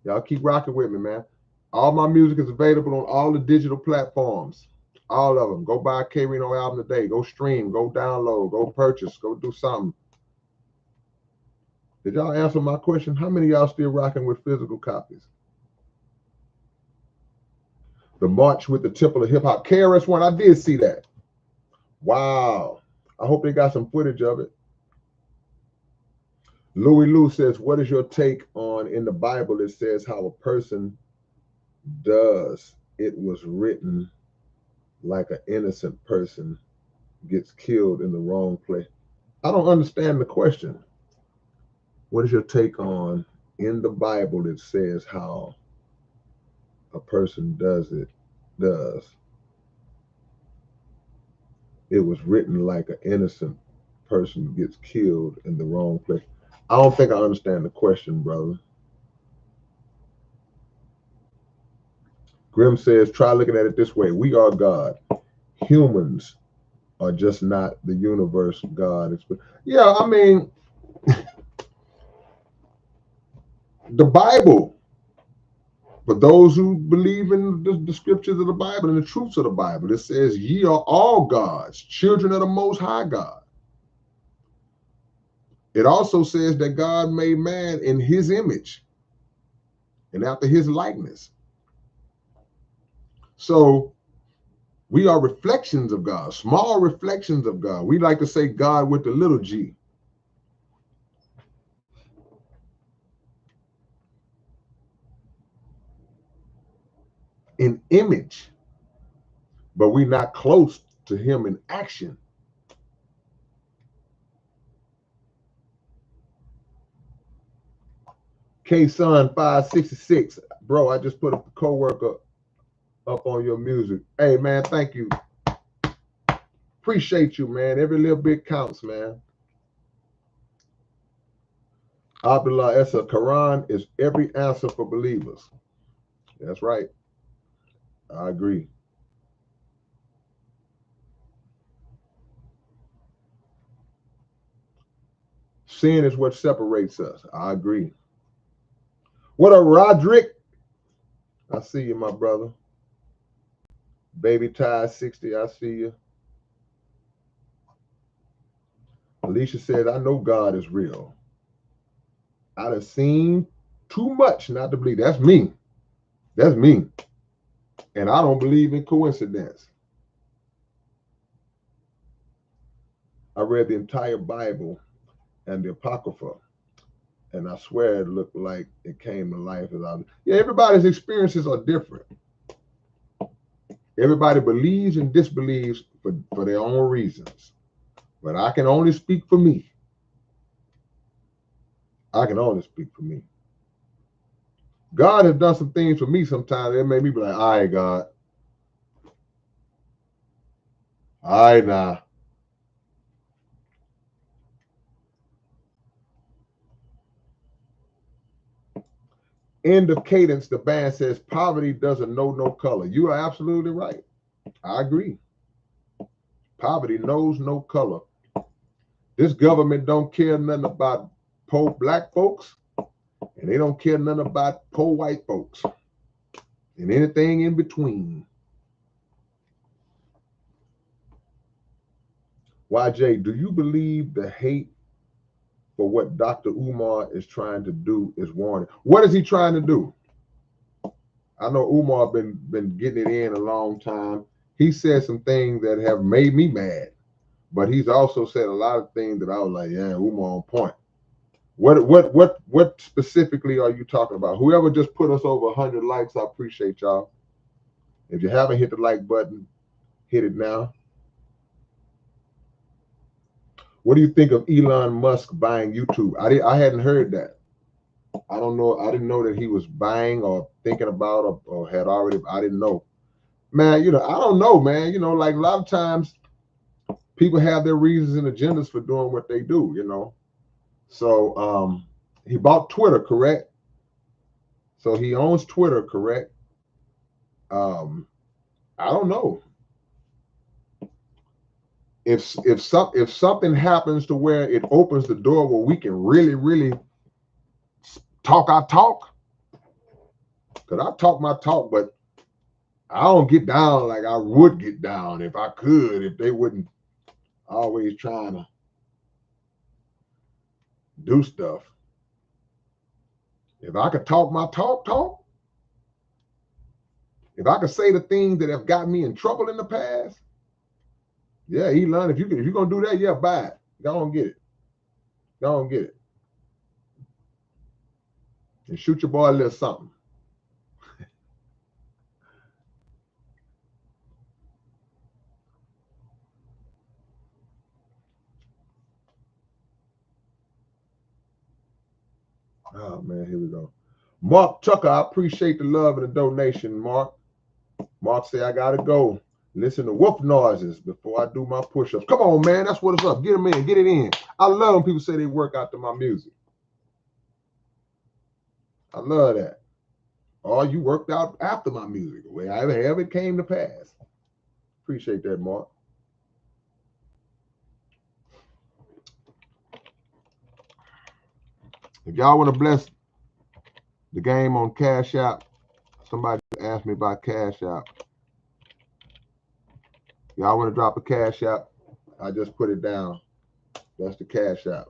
Y'all keep rocking with me, man. All my music is available on all the digital platforms. All of them. Go buy a K-Rino album today. Go stream. Go download. Go purchase. Go do something. Did y'all answer my question? How many of y'all still rocking with physical copies? The March with the Temple of Hip Hop. KRS-One, I did see that. Wow. I hope they got some footage of it. Louis Lou says, what is your take on in the Bible it says how a person does it was written like an innocent person gets killed in the wrong place? I don't understand the question. What is your take on in the Bible that says how a person does it was written like an innocent person gets killed in the wrong place? I don't think I understand the question, brother. Grimm says, try looking at it this way. We are God. Humans are just not the universe God. Yeah, I mean, the Bible, for those who believe in the scriptures of the Bible and the truths of the Bible, it says, ye are all gods, children of the Most High God. It also says that God made man in his image and after his likeness. So we are reflections of God, small reflections of God. We like to say God with the little g. In image, but we're not close to him in action. K-Son 566. Bro, I just put a co-worker up on your music. Hey, man, thank you. Appreciate you, man. Every little bit counts, man. Abdullah Essa, Quran is every answer for believers. That's right. I agree. Sin is what separates us. I agree. What up, Roderick? I see you, my brother. Baby Ty 60, I see you. Alicia says, I know God is real. I done seen too much not to believe. That's me. That's me. And I don't believe in coincidence. I read the entire Bible and the Apocrypha, and I swear it looked like it came to life. Yeah, everybody's experiences are different. Everybody believes and disbelieves for their own reasons. But I can only speak for me. I can only speak for me. God has done some things for me sometimes that made me be like, all right, God. All right, now. End of cadence, the band says, poverty doesn't know no color. You are absolutely right. I agree. Poverty knows no color. This government don't care nothing about poor black folks, and they don't care nothing about poor white folks, and anything in between. YJ, do you believe the hate for what Dr. Umar is trying to do is warranted? What is he trying to do? I know Umar been getting it in a long time. He said some things that have made me mad, but he's also said a lot of things that I was like, yeah, Umar on point. What specifically are you talking about? Whoever just put us over 100 likes, I appreciate y'all. If you haven't hit the like button, hit it now. What do you think of Elon Musk buying YouTube? I hadn't heard that. I don't know. I didn't know that he was buying or thinking about or had already. I didn't know. Man, I don't know, man. Like a lot of times people have their reasons and agendas for doing what they do. So he bought Twitter, correct? So he owns Twitter, correct? I don't know. If something happens to where it opens the door where we can really, really talk our talk, because I talk my talk, but I don't get down like I would get down if I could, if they wouldn't always trying to do stuff. If I could talk my talk, if I could say the things that have got me in trouble in the past, yeah, Elon, if you're gonna do that, yeah, buy it. Go on get it. Go on get it. And shoot your boy a little something. Oh man, here we go. Mark Tucker, I appreciate the love and the donation, Mark. Mark say I gotta go. Listen to wolf noises before I do my push-ups. Come on, man. That's what it's up. Get them in. Get it in. I love when people say they work out to my music. I love that. Or you worked out after my music. However it came to pass. Appreciate that, Mark. If y'all want to bless the game on Cash App, somebody asked me about Cash App. Y'all want to drop a Cash App? I just put it down. That's the Cash App.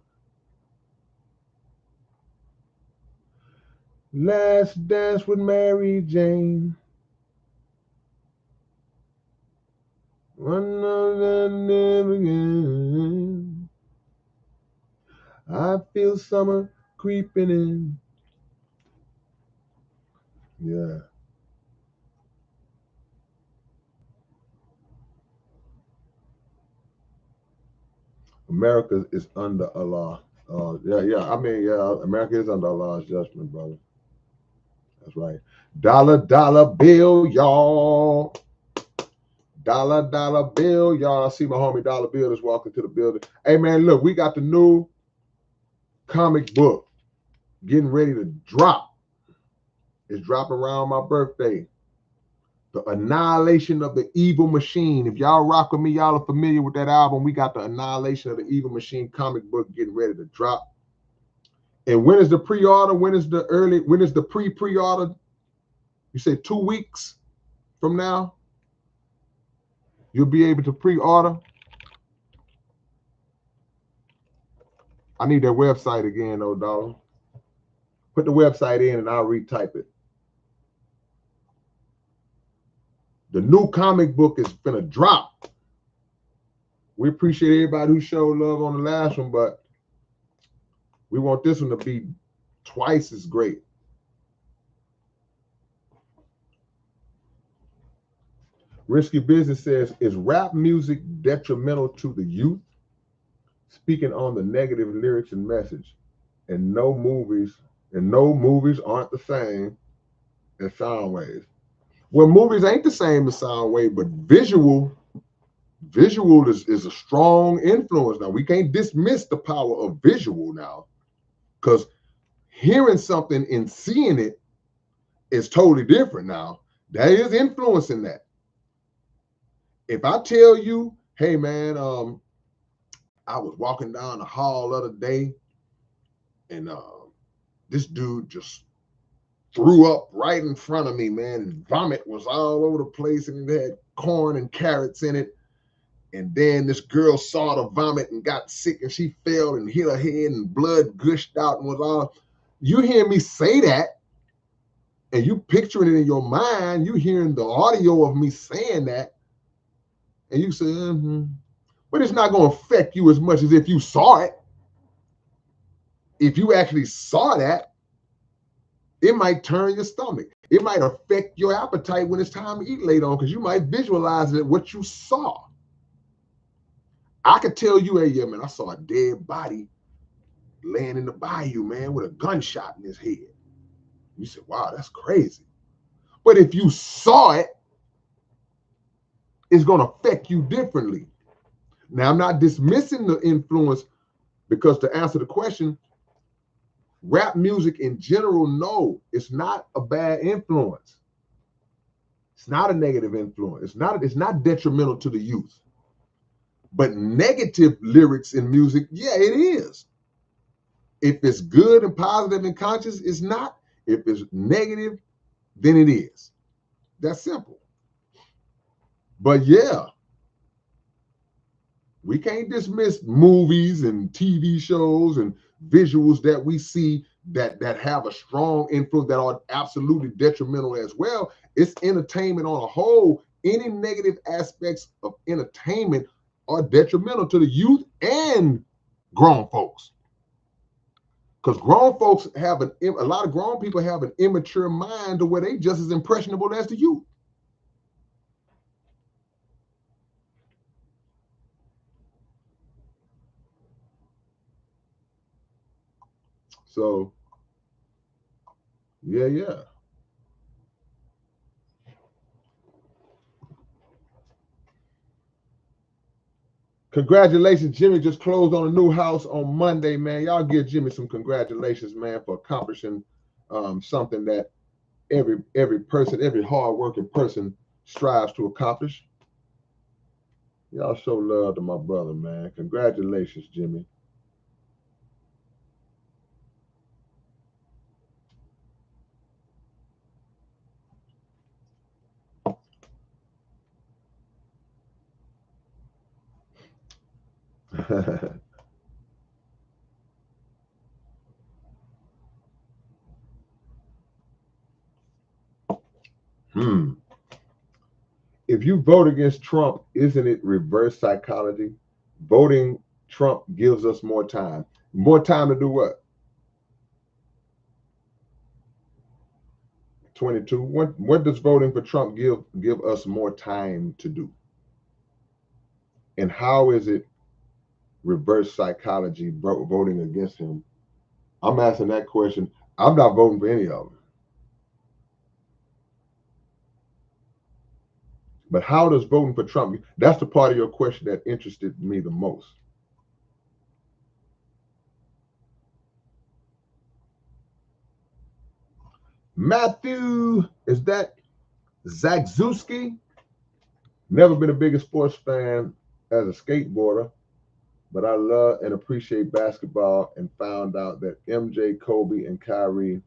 Last dance with Mary Jane. One of them again. I feel summer creeping in. Yeah. America is under Allah. Yeah. I mean, yeah, America is under Allah's judgment, brother. That's right. Dollar bill, y'all. Dollar bill, y'all. I see my homie Dollar Bill is walking to the building. Hey, man, look, we got the new comic book getting ready to drop. It's dropping around my birthday. The Annihilation of the Evil Machine. If y'all rock with me, y'all are familiar with that album. We got the Annihilation of the Evil Machine comic book getting ready to drop. And when is the pre-order? When is the pre-order? You say 2 weeks from now, you'll be able to pre-order. I need that website again, though, dog. Put the website in and I'll retype it. The new comic book is gonna drop. We appreciate everybody who showed love on the last one, but we want this one to be twice as great. Risky Business says, is rap music detrimental to the youth? Speaking on the negative lyrics and message, and no movies aren't the same as sound waves. Well, movies ain't the same as sound wave, but visual is a strong influence. Now we can't dismiss the power of visual now, because hearing something and seeing it is totally different now. There is influence in that. If I tell you, hey man, I was walking down the hall the other day and this dude just threw up right in front of me, man, and vomit was all over the place and it had corn and carrots in it. And then this girl saw the vomit and got sick and she fell and hit her head and blood gushed out and was all. You hear me say that and you picturing it in your mind, you hearing the audio of me saying that, and you say, but it's not going to affect you as much as if you saw it. If you actually saw that, it might turn your stomach. It might affect your appetite when it's time to eat later on because you might visualize it what you saw. I could tell you, hey, yeah, man, I saw a dead body laying in the bayou, man, with a gunshot in his head. You said, wow, that's crazy. But if you saw it, it's going to affect you differently. Now, I'm not dismissing the influence because to answer the question, rap music in general, no, it's not a bad influence. It's not a negative influence. It's not detrimental to the youth. But negative lyrics in music, yeah, it is. If it's good and positive and conscious, it's not. If it's negative, then it is. That's simple. But yeah, we can't dismiss movies and TV shows and visuals that we see that have a strong influence that are absolutely detrimental as well. It's entertainment on a whole. Any negative aspects of entertainment are detrimental to the youth and grown folks. Because grown folks have a lot of grown people have an immature mind to where they just as impressionable as the youth. So Yeah, yeah. Congratulations, Jimmy just closed on a new house on Monday, man. Y'all give Jimmy some congratulations, man, for accomplishing something that every person, every hardworking person strives to accomplish. Y'all show love to my brother, man. Congratulations, Jimmy. hmm. If you vote against Trump, isn't it reverse psychology? Voting Trump gives us more time. More time to do what? 22. What does voting for Trump give us more time to do? And how is it reverse psychology voting against him? I'm asking that question. I'm not voting for any of them. But how does voting for Trump? That's the part of your question that interested me the most. Matthew, is that Zagzewski? Never been a bigger sports fan as a skateboarder, but I love and appreciate basketball and found out that MJ, Kobe, and Kyrie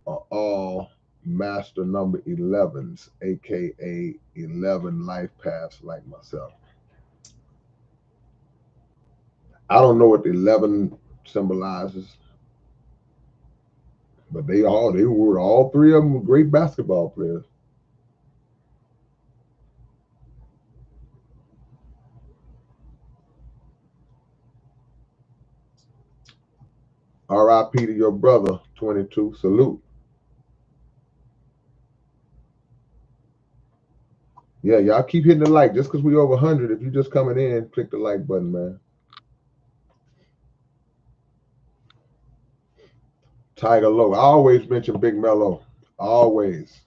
are all master number 11s, aka 11 life paths like myself. I don't know what the 11 symbolizes, but they were all three of them were great basketball players. R.I.P. to your brother, 22. Salute. Yeah, y'all keep hitting the like. Just because we over 100, if you just coming in, click the like button, man. Tiger Low. I always mention Big Mello. Always.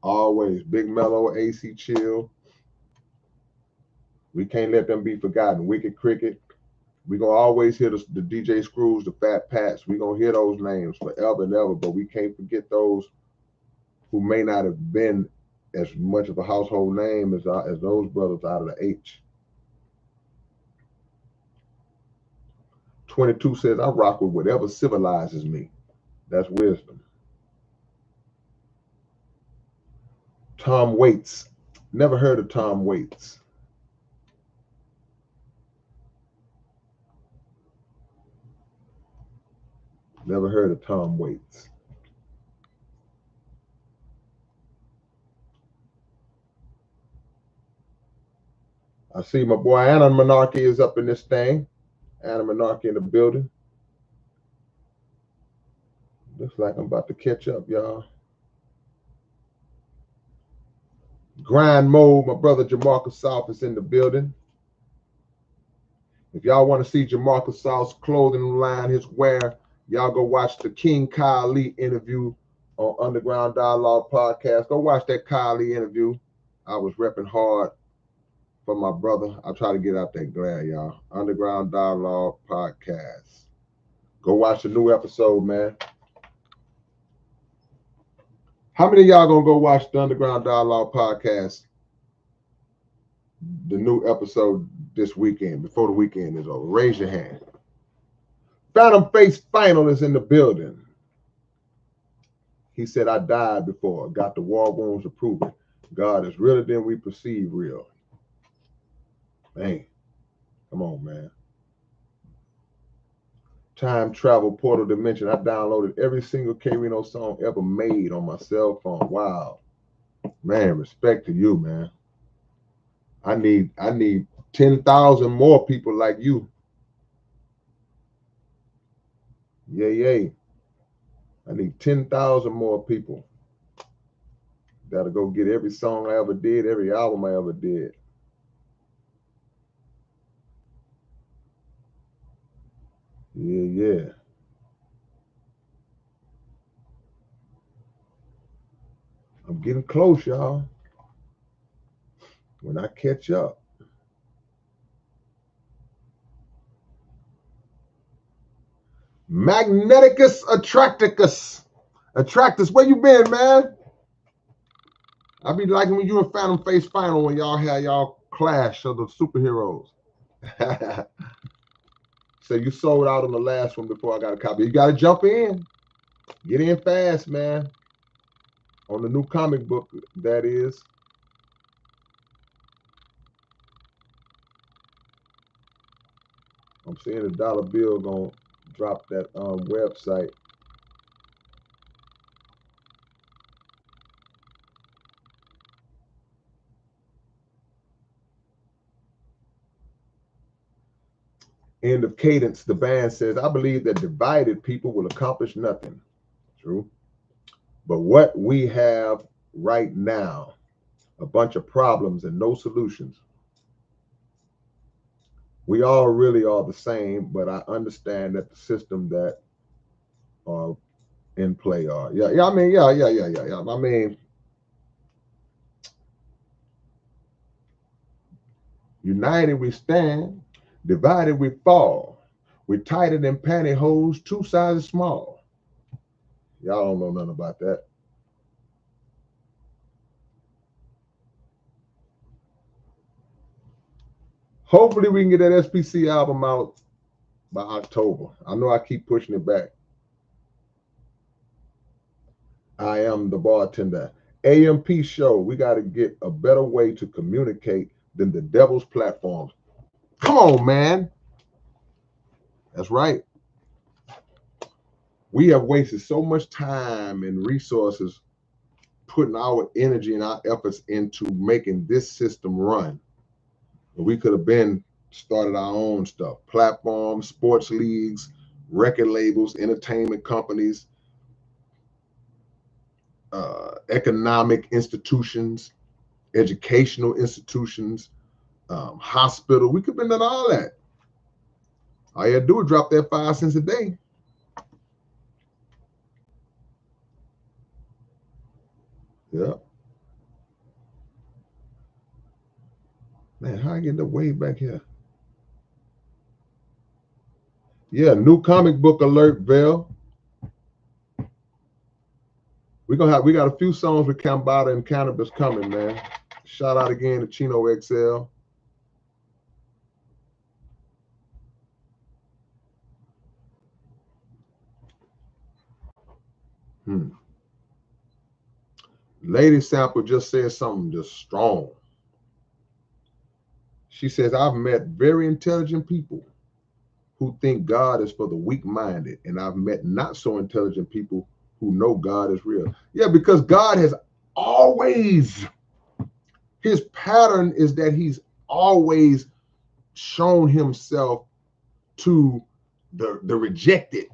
Always. Big Mello, AC Chill. We can't let them be forgotten. Wicked Cricket. We gonna always hear the DJ Screws, the Fat Pats. We gonna hear those names forever and ever, but we can't forget those who may not have been as much of a household name as those brothers out of the H. 22 says, I rock with whatever civilizes me. That's wisdom. Tom Waits. Never heard of Tom Waits. Never heard of Tom Waits. I see my boy Anna Monarchy is up in this thing. Anna Monarchy in the building. Looks like I'm about to catch up, y'all. Grind mode, my brother Jamarcus South is in the building. If y'all want to see Jamarcus South's clothing line, his wear, y'all go watch the King Kyle Lee interview on Underground Dialogue podcast. Go watch that Kyle Lee interview. I was repping hard for my brother. I'll try to get out that glare, y'all. Underground Dialogue podcast. Go watch the new episode, man. How many of y'all gonna go watch the Underground Dialogue podcast, the new episode this weekend, before the weekend is over? Raise your hand. Phantom Face Final is in the building. He said, I died before, got the war wounds to prove it. God is realer than we perceive real. Man, come on, man. Time Travel Portal Dimension. I downloaded every single K-Rino song ever made on my cell phone. Wow. Man, respect to you, man. I need 10,000 more people like you. Yay. I need 10,000 more people that'll go get every song I ever did, every album I ever did. Yeah. getting close, y'all. When I catch up. Magneticus Attracticus. Attractus, where you been, man? I be liking when you and Phantom face final when y'all had y'all clash of the superheroes. So you sold out on the last one before I got a copy. You got to jump in. Get in fast, man. On the new comic book, that is. I'm seeing a dollar bill gonna drop that website. End of cadence, the band says, I believe that divided people will accomplish nothing. True. But what we have right now, a bunch of problems and no solutions. We all really are the same, but I understand that the system that are in play are. Yeah. I mean, yeah. I mean, united we stand, divided we fall. We're tighter than pantyhose, 2 sizes small. Y'all don't know nothing about that. Hopefully we can get that SPC album out by October. I know I keep pushing it back. I am the bartender. AMP show, we got to get a better way to communicate than the devil's platforms. Come on, man. That's right. We have wasted so much time and resources putting our energy and our efforts into making this system run. We could have been started our own stuff, platforms, sports leagues, record labels, entertainment companies, economic institutions, educational institutions, hospital. We could have been done all that. All you had to do is drop that 5 cents a day. Yeah. Man, how I get the way back here? Yeah, new comic book alert, Vel. We got a few songs with Cambada and Cannabis coming, man. Shout out again to Chino XL. Lady Sample just said something just strong. She says, I've met very intelligent people who think God is for the weak-minded, and I've met not so intelligent people who know God is real. Yeah, because God has always, his pattern is that he's always shown himself to the rejected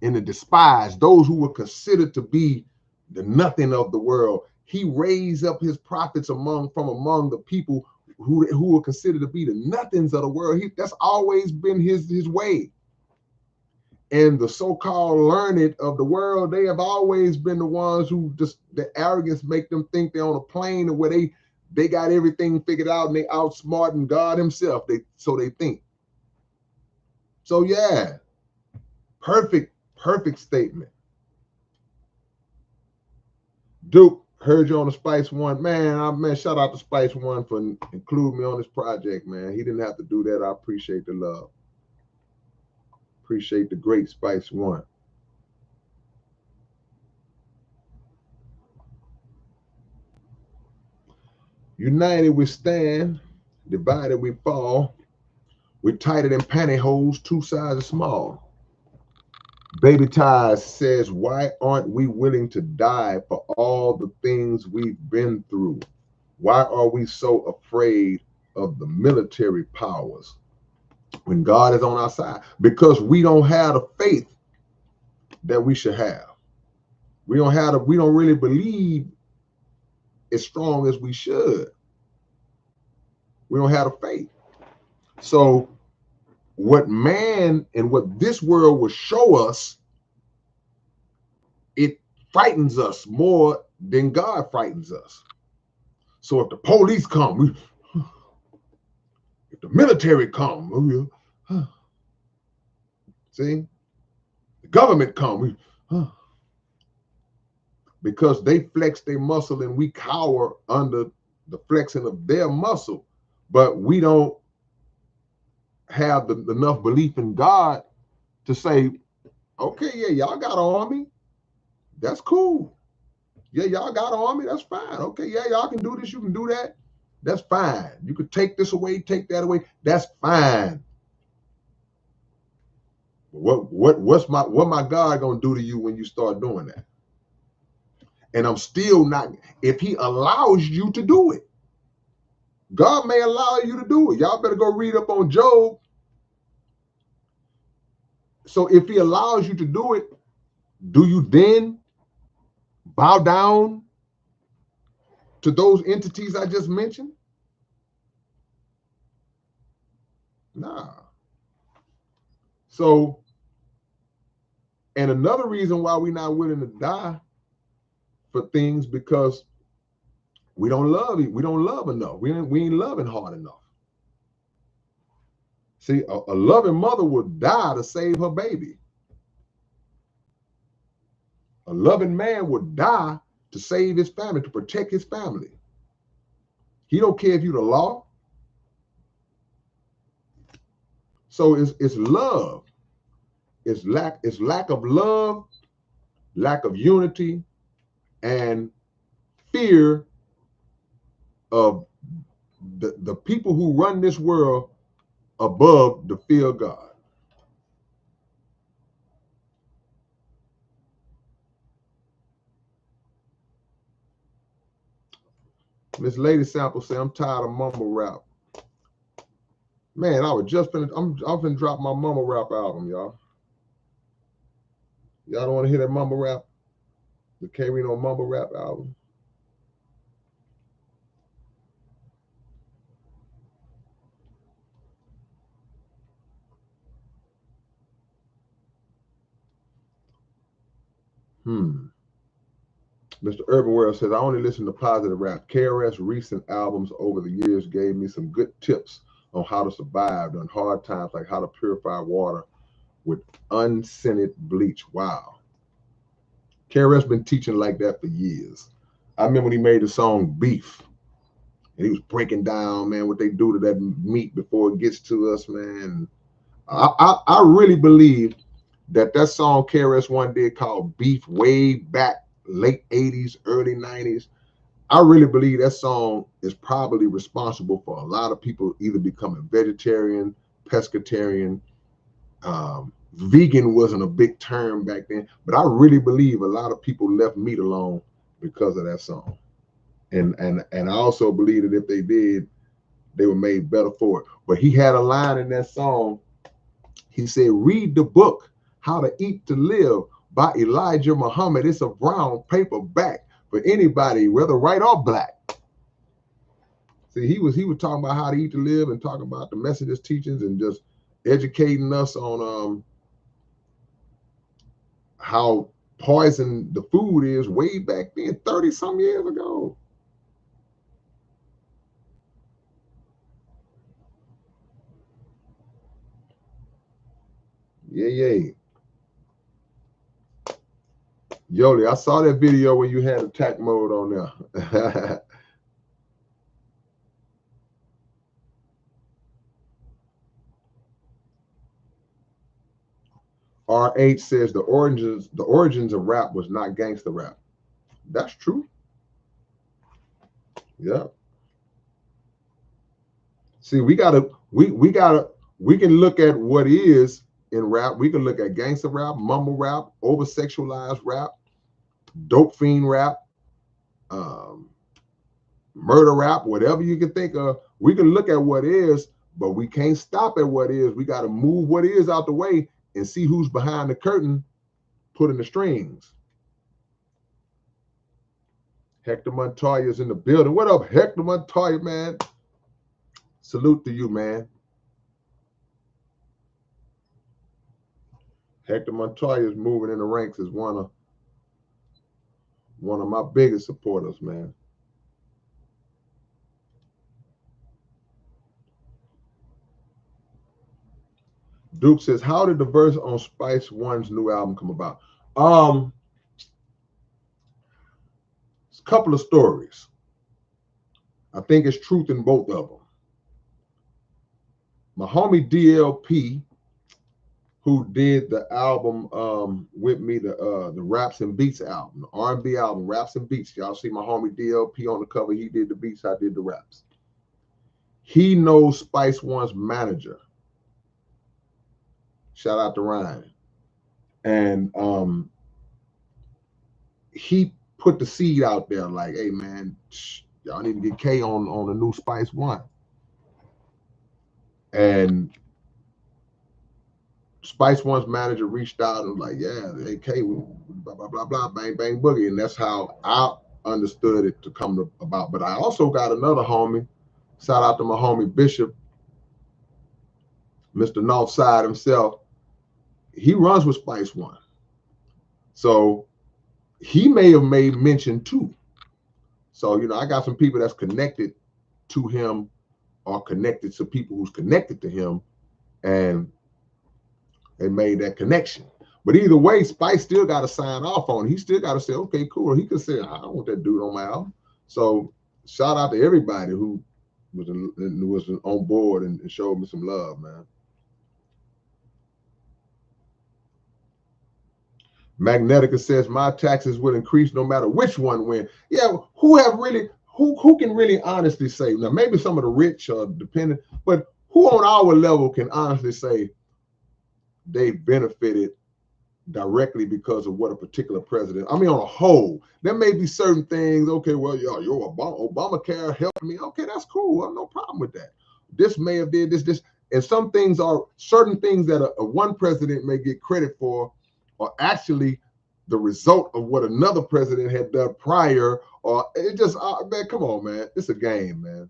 and the despised, those who were considered to be the nothing of the world. He raised up his prophets from among the people who were considered to be the nothings of the world. That's always been his way. And the so-called learned of the world, they have always been the ones who just, the arrogance make them think they're on a plane where they got everything figured out and they outsmarting God himself. So they think. So yeah, perfect statement. Duke, heard you on the Spice One. Man, shout out to Spice One for including me on this project, man. He didn't have to do that. I appreciate the love. Appreciate the great Spice One. United we stand, divided we fall. We're tighter than pantyhose, 2 sizes small. Baby Ties says, why aren't we willing to die for all the things we've been through? Why are we so afraid of the military powers when God is on our side? Because we don't have the faith that we should have. We don't really believe as strong as we should. We don't have the faith. So what man and what this world will show us, it frightens us more then God frightens us. So if the police come, if the military come, see, the government come, because they flex their muscle and we cower under the flexing of their muscle, but we don't have enough belief in God to say, okay, yeah, y'all got an army, that's cool. Yeah, y'all got an army, that's fine. Okay, yeah, y'all can do this, you can do that, that's fine. You could take this away, take that away, that's fine. What my God gonna do to you when you start doing that? And I'm still not, if he allows you to do it, God may allow you to do it. Y'all better go read up on Job. So if he allows you to do it, do you then bow down to those entities I just mentioned? Nah. So, and another reason why we're not willing to die for things, because we don't love it. We don't love enough. We ain't loving hard enough. See, a loving mother would die to save her baby. A loving man would die to save his family, to protect his family. He don't care if you're the law. So it's love. It's lack of love, lack of unity, and fear of the people who run this world above the fear of God. Miss Lady Sample say, I'm tired of mumble rap. Man, I'm finna drop my mumble rap album, y'all. Y'all don't want to hear that mumble rap? The K-Rino mumble rap album? Mr. Urban World says, I only listen to positive rap. KRS recent albums over the years gave me some good tips on how to survive during hard times, like how to purify water with unscented bleach. Wow. KRS been teaching like that for years. I remember when he made the song Beef, and he was breaking down, man, what they do to that meat before it gets to us, man. I really believe that song KRS One did called Beef way back late 80s, early 90s. I really believe that song is probably responsible for a lot of people either becoming vegetarian, pescatarian. Vegan wasn't a big term back then, but I really believe a lot of people left meat alone because of that song. And I also believe that if they did, they were made better for it. But he had a line in that song. He said, read the book, How to Eat to Live by Elijah Muhammad. It's a brown paperback for anybody, whether white or black. See, he was talking about how to eat to live and talking about the Methodist teachings and just educating us on how poison the food is way back then, 30 some years ago. Yeah. Yoli, I saw that video when you had attack mode on there. RH says the origins of rap was not gangster rap. That's true. Yeah. See, we can look at what is in rap. We can look at gangster rap, mumble rap, over sexualized rap, dope fiend rap, murder rap, whatever you can think of. We can look at what is, but we can't stop at what is. We got to move what is out the way and see who's behind the curtain putting the strings. Hector Montoya's in the building. What up, Hector Montoya, man? Salute to you, man. Hector Montoya is moving in the ranks as one of One of my biggest supporters, man. Duke says, how did the verse on Spice One's new album come about? It's a couple of stories. I think it's truth in both of them. My homie DLP, who did the album with me, the Raps and Beats album, the R&B album, Raps and Beats. Y'all see my homie DLP on the cover. He did the beats, I did the raps. He knows Spice One's manager. Shout out to Ryan. And he put the seed out there like, hey man, y'all need to get K on the new Spice One. And Spice One's manager reached out and was like, yeah, hey K, blah, blah, blah, blah, bang, bang, boogie. And that's how I understood it to come about. But I also got another homie, shout out to my homie Bishop, Mr. Northside himself. He runs with Spice One. So he may have made mention too. So, I got some people that's connected to him or connected to people who's connected to him, and they made that connection. But either way, Spice still got to sign off on it. He still got to say, okay, cool. He could say, I don't want that dude on my album. So shout out to everybody who was on board and showed me some love, man. Magnetica says my taxes will increase no matter which one win. Yeah, who can really honestly say? Now maybe some of the rich are dependent, but who on our level can honestly say they benefited directly because of what a particular president? I mean, on a whole, there may be certain things. Okay, well, your Obamacare helped me. Okay, that's cool. I have no problem with that. This may have did this, and some things are certain things that a one president may get credit for, or actually the result of what another president had done prior, or it just, man, come on, man. It's a game, man.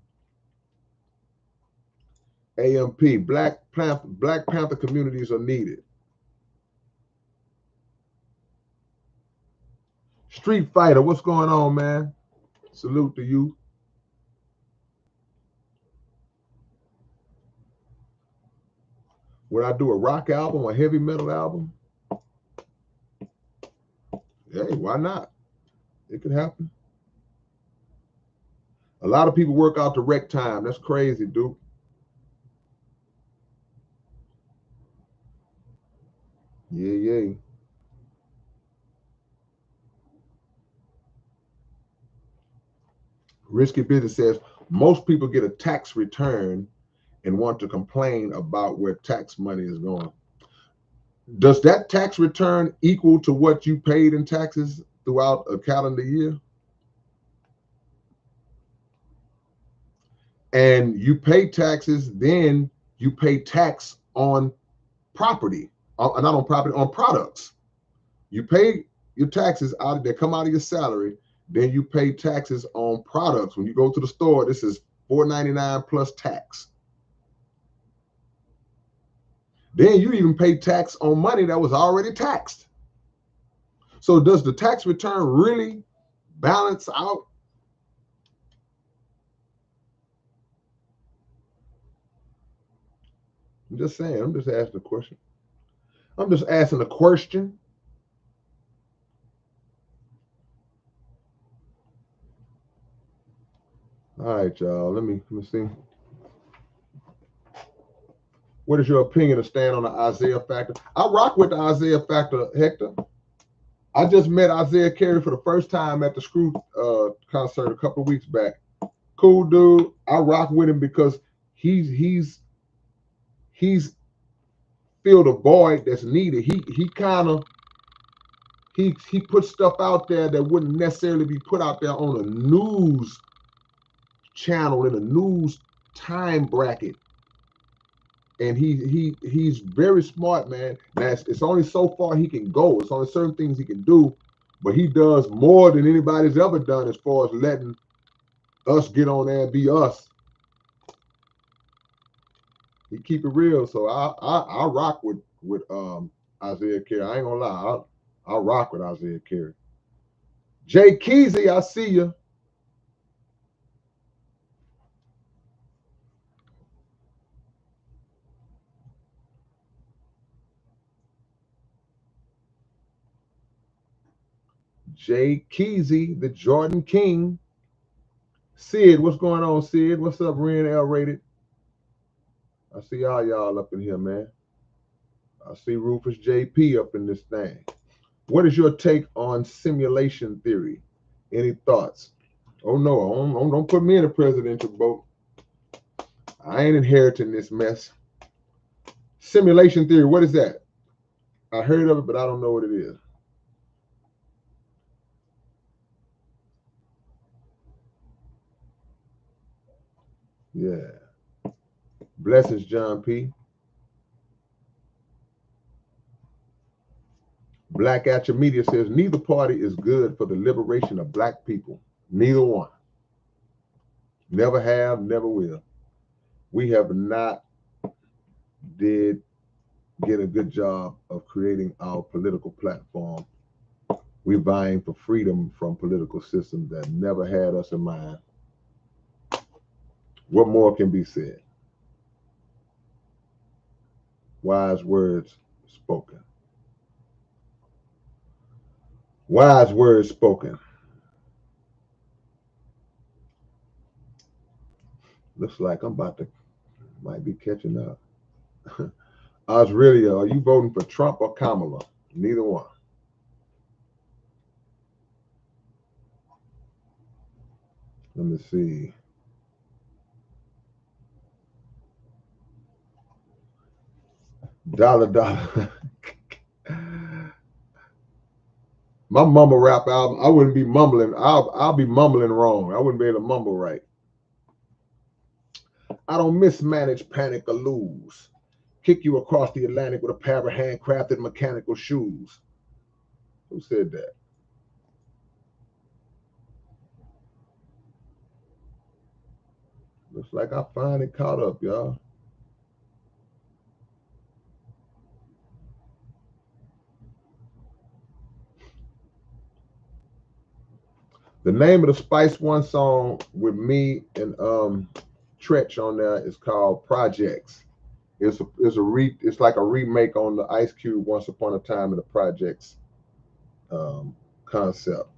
AMP, Black Panther communities are needed. Street Fighter, what's going on, man? Salute to you. Would I do a rock album, a heavy metal album? Hey, why not? It could happen. A lot of people work out direct time. That's crazy, dude. Yeah. Risky Business says most people get a tax return and want to complain about where tax money is going. Does that tax return equal to what you paid in taxes throughout a calendar year? And you pay taxes, then you pay tax on property, not on property, on products. You pay your taxes out, they come out of your salary, then you pay taxes on products. When you go to the store, this is $4.99 plus tax. Then you even pay tax on money that was already taxed. So does the tax return really balance out? I'm just saying, I'm just asking a question. I'm just asking a question. All right, y'all. Let me see. What is your opinion of stand on the Isaiah factor? I rock with the Isaiah factor, Hector. I just met Isaiah Carey for the first time at the Screw concert a couple of weeks back. Cool dude. I rock with him because he's filled a void that's needed. He puts stuff out there that wouldn't necessarily be put out there on a news channel in a news time bracket. And he's very smart, man. It's only so far he can go. It's only certain things he can do, but he does more than anybody's ever done as far as letting us get on there and be us. He keep it real. So I rock with Isaiah Carey. I ain't gonna lie. I rock with Isaiah Carey. Jay Keezy, I see you. Jay Keezy, the Jordan King. Sid, what's going on, Sid? What's up, Ren L Rated? I see all y'all up in here, man. I see Rufus JP up in this thing. What is your take on simulation theory? Any thoughts? Oh no, don't put me in a presidential boat. I ain't inheriting this mess. Simulation theory, what is that? I heard of it, but I don't know what it is. Yeah. Blessings, John P. Black Atcha Media says neither party is good for the liberation of black people. Neither one. Never have, never will. We have not did get a good job of creating our political platform. We're vying for freedom from political systems that never had us in mind. What more can be said? Wise words spoken. Wise words spoken. Looks like I'm might be catching up. Australia, are you voting for Trump or Kamala? Neither one. Let me see. Dollar. My mumble rap album, I wouldn't be mumbling. I'll be mumbling wrong. I wouldn't be able to mumble right. I don't mismanage, panic, or lose. Kick you across the Atlantic with a pair of handcrafted mechanical shoes. Who said that? Looks like I finally caught up, y'all. The name of the Spice One song with me and Tretch on there is called Projects. It's like a remake on the Ice Cube Once Upon a Time in the Projects concept.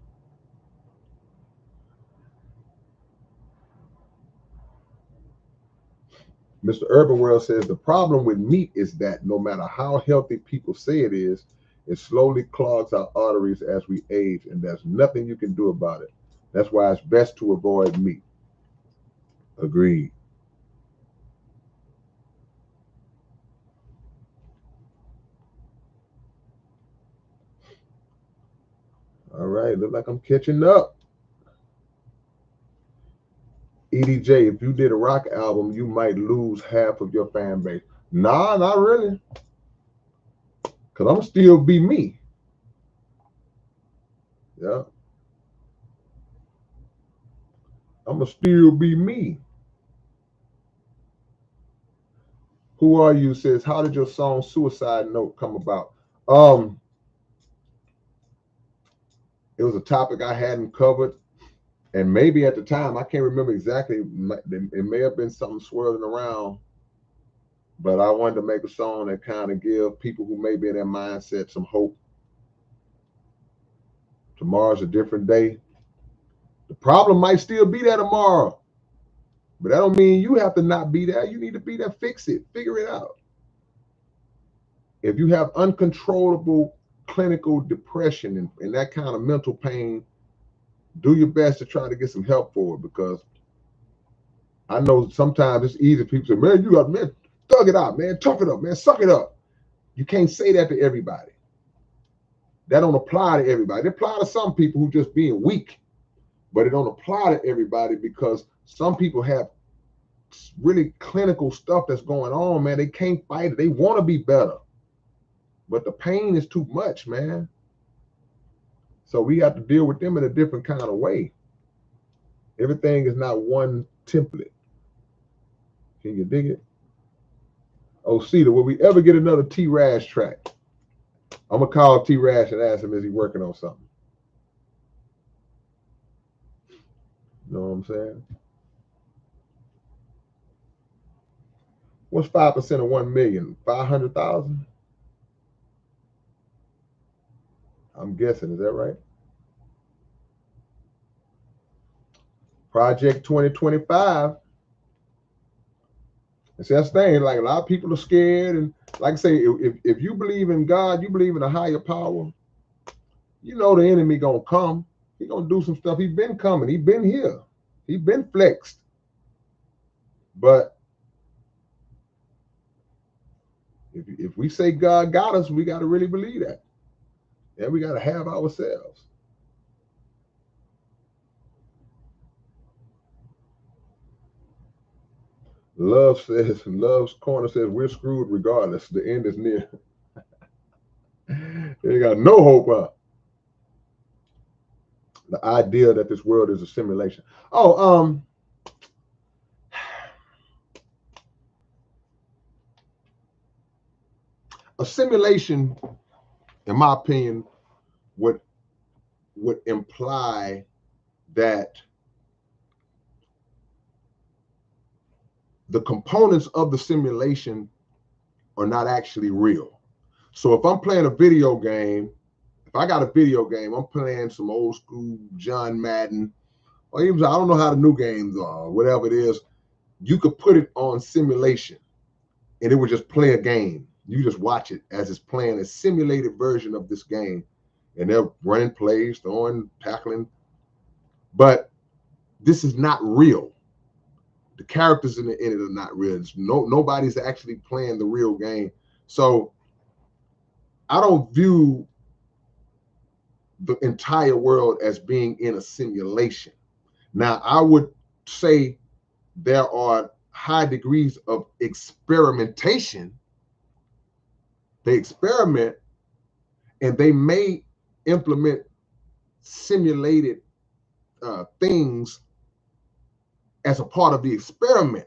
Mr. Urban World says the problem with meat is that no matter how healthy people say it is, it slowly clogs our arteries as we age, and there's nothing you can do about it. That's why it's best to avoid meat. Agreed. All right, look like I'm catching up. EDJ, if you did a rock album, you might lose half of your fan base. Nah, not really. Because I'm still be me. Yeah. I'm going to still be me. Who Are You says, how did your song Suicide Note come about? It was a topic I hadn't covered. And maybe at the time, I can't remember exactly. It may have been something swirling around. But I wanted to make a song that kind of give people who may be in their mindset some hope. Tomorrow's a different day. The problem might still be there tomorrow. But that don't mean you have to not be there. You need to be there, fix it, figure it out. If you have uncontrollable clinical depression and that kind of mental pain, do your best to try to get some help for it, because I know sometimes it's easy. People say, man, you got, man, thug it out, man, tough it up, man, suck it up. You can't say that to everybody. That don't apply to everybody. It apply to some people who just being weak, but it don't apply to everybody, because some people have really clinical stuff that's going on, man. They can't fight it. They want to be better, but the pain is too much, man. So we have to deal with them in a different kind of way. Everything is not one template. Can you dig it? Oh, Cedar, will we ever get another T-Rash track? I'm going to call T-Rash and ask him, is he working on something? You know what I'm saying? What's 5% of 1 million? 500,000? I'm guessing. Is that right? Project 2025. And see, that's the thing. Like a lot of people are scared, and like I say, if you believe in God, you believe in a higher power. You know the enemy gonna come. He gonna do some stuff. He been coming. He been here. He been flexed. But if we say God got us, we got to really believe that. And we got to have ourselves. Love's corner says we're screwed regardless. The end is near. They got no hope up. The idea that this world is a simulation. Oh, a simulation, in my opinion, would imply that the components of the simulation are not actually real. So if I'm playing a video game, if I got a video game, I'm playing some old school John Madden, or even I don't know how the new games are, whatever it is, you could put it on simulation and it would just play a game. You just watch it as it's playing a simulated version of this game. And they're running plays, throwing, tackling. But this is not real. The characters in it are not real. Nobody's actually playing the real game. So I don't view the entire world as being in a simulation. Now, I would say there are high degrees of experimentation. They experiment and they may implement simulated things as a part of the experiment.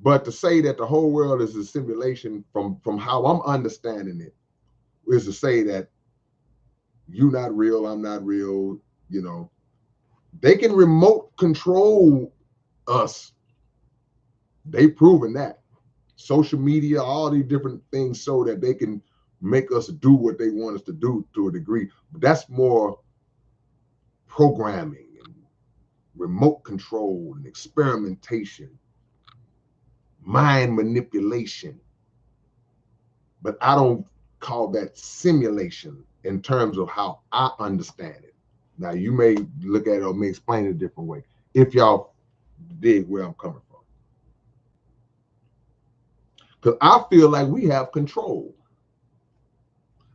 But to say that the whole world is a simulation from how I'm understanding it is to say that you're not real, I'm not real, you know. They can remote control us. They've proven that. Social media, all these different things so that they can make us do what they want us to do to a degree. But that's more programming and remote control and experimentation, mind manipulation. But I don't call that simulation in terms of how I understand it. Now, you may look at it or may explain it a different way if y'all dig where I'm coming from. Because I feel like we have control.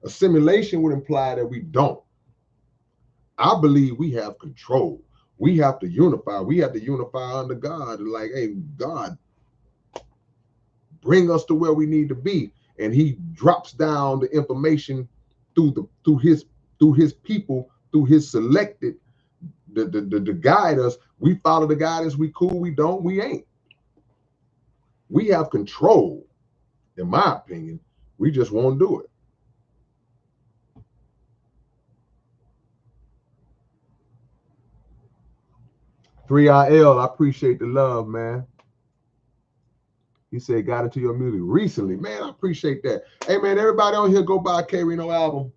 A simulation would imply that we don't. I believe we have control. We have to unify. We have to unify under God. Like, hey, God, bring us to where we need to be. And he drops down the information through his people, through his selected, to guide us. We follow the guidance. We cool. We don't. We ain't. We have control. In my opinion, we just won't do it. I appreciate the love, man. He said, got into your music recently. Man, I appreciate that. Hey, man, everybody on here go buy a K-Rino album.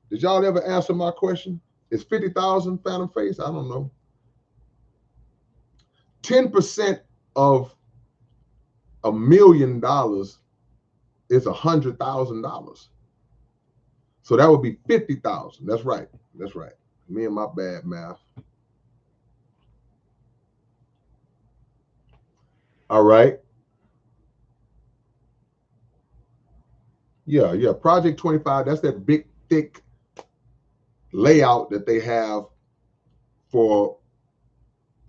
Did y'all ever answer my question? Is 50,000 Phantom Face? I don't know. 10% of $1 million is $100,000. So that would be 50,000. That's right. That's right. Me and my bad math. All right. Yeah. Project 25, that's that big, thick layout that they have for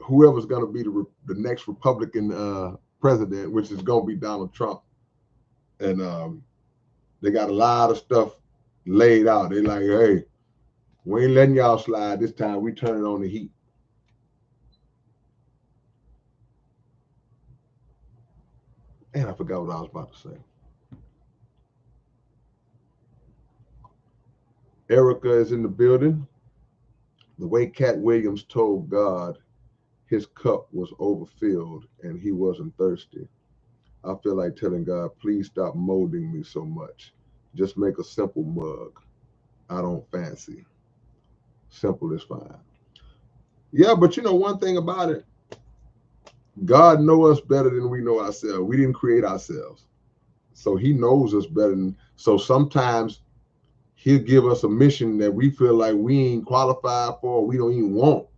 whoever's going to be the next Republican president, which is going to be Donald Trump. And they got a lot of stuff laid out. They're like, hey, we ain't letting y'all slide this time. We turning on the heat. And I forgot what I was about to say. Erica is in the building. The way Cat Williams told God his cup was overfilled and he wasn't thirsty. I feel like telling God, please stop molding me so much. Just make a simple mug. I don't fancy. Simple is fine. Yeah, but you know one thing about it, God knows us better than we know ourselves. We didn't create ourselves. So he knows us better than, so sometimes he'll give us a mission that we feel like we ain't qualified for, or we don't even want.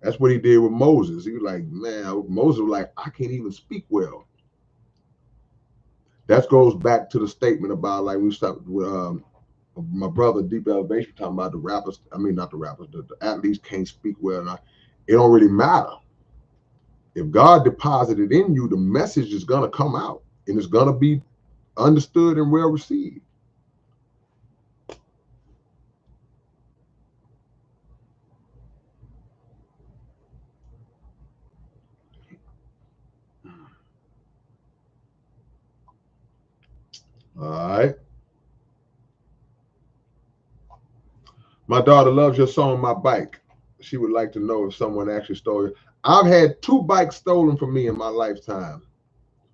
That's what he did with Moses. He was like, man, Moses was like, I can't even speak well. That goes back to the statement about like we stopped with my brother Deep Elevation talking about the rappers. I mean, not the rappers. The athletes can't speak well. It don't really matter. If God deposited in you, the message is gonna come out and it's gonna be understood and well received. All right. My daughter loves your song, My Bike. She would like to know if someone actually stole it. I've had 2 bikes stolen from me in my lifetime.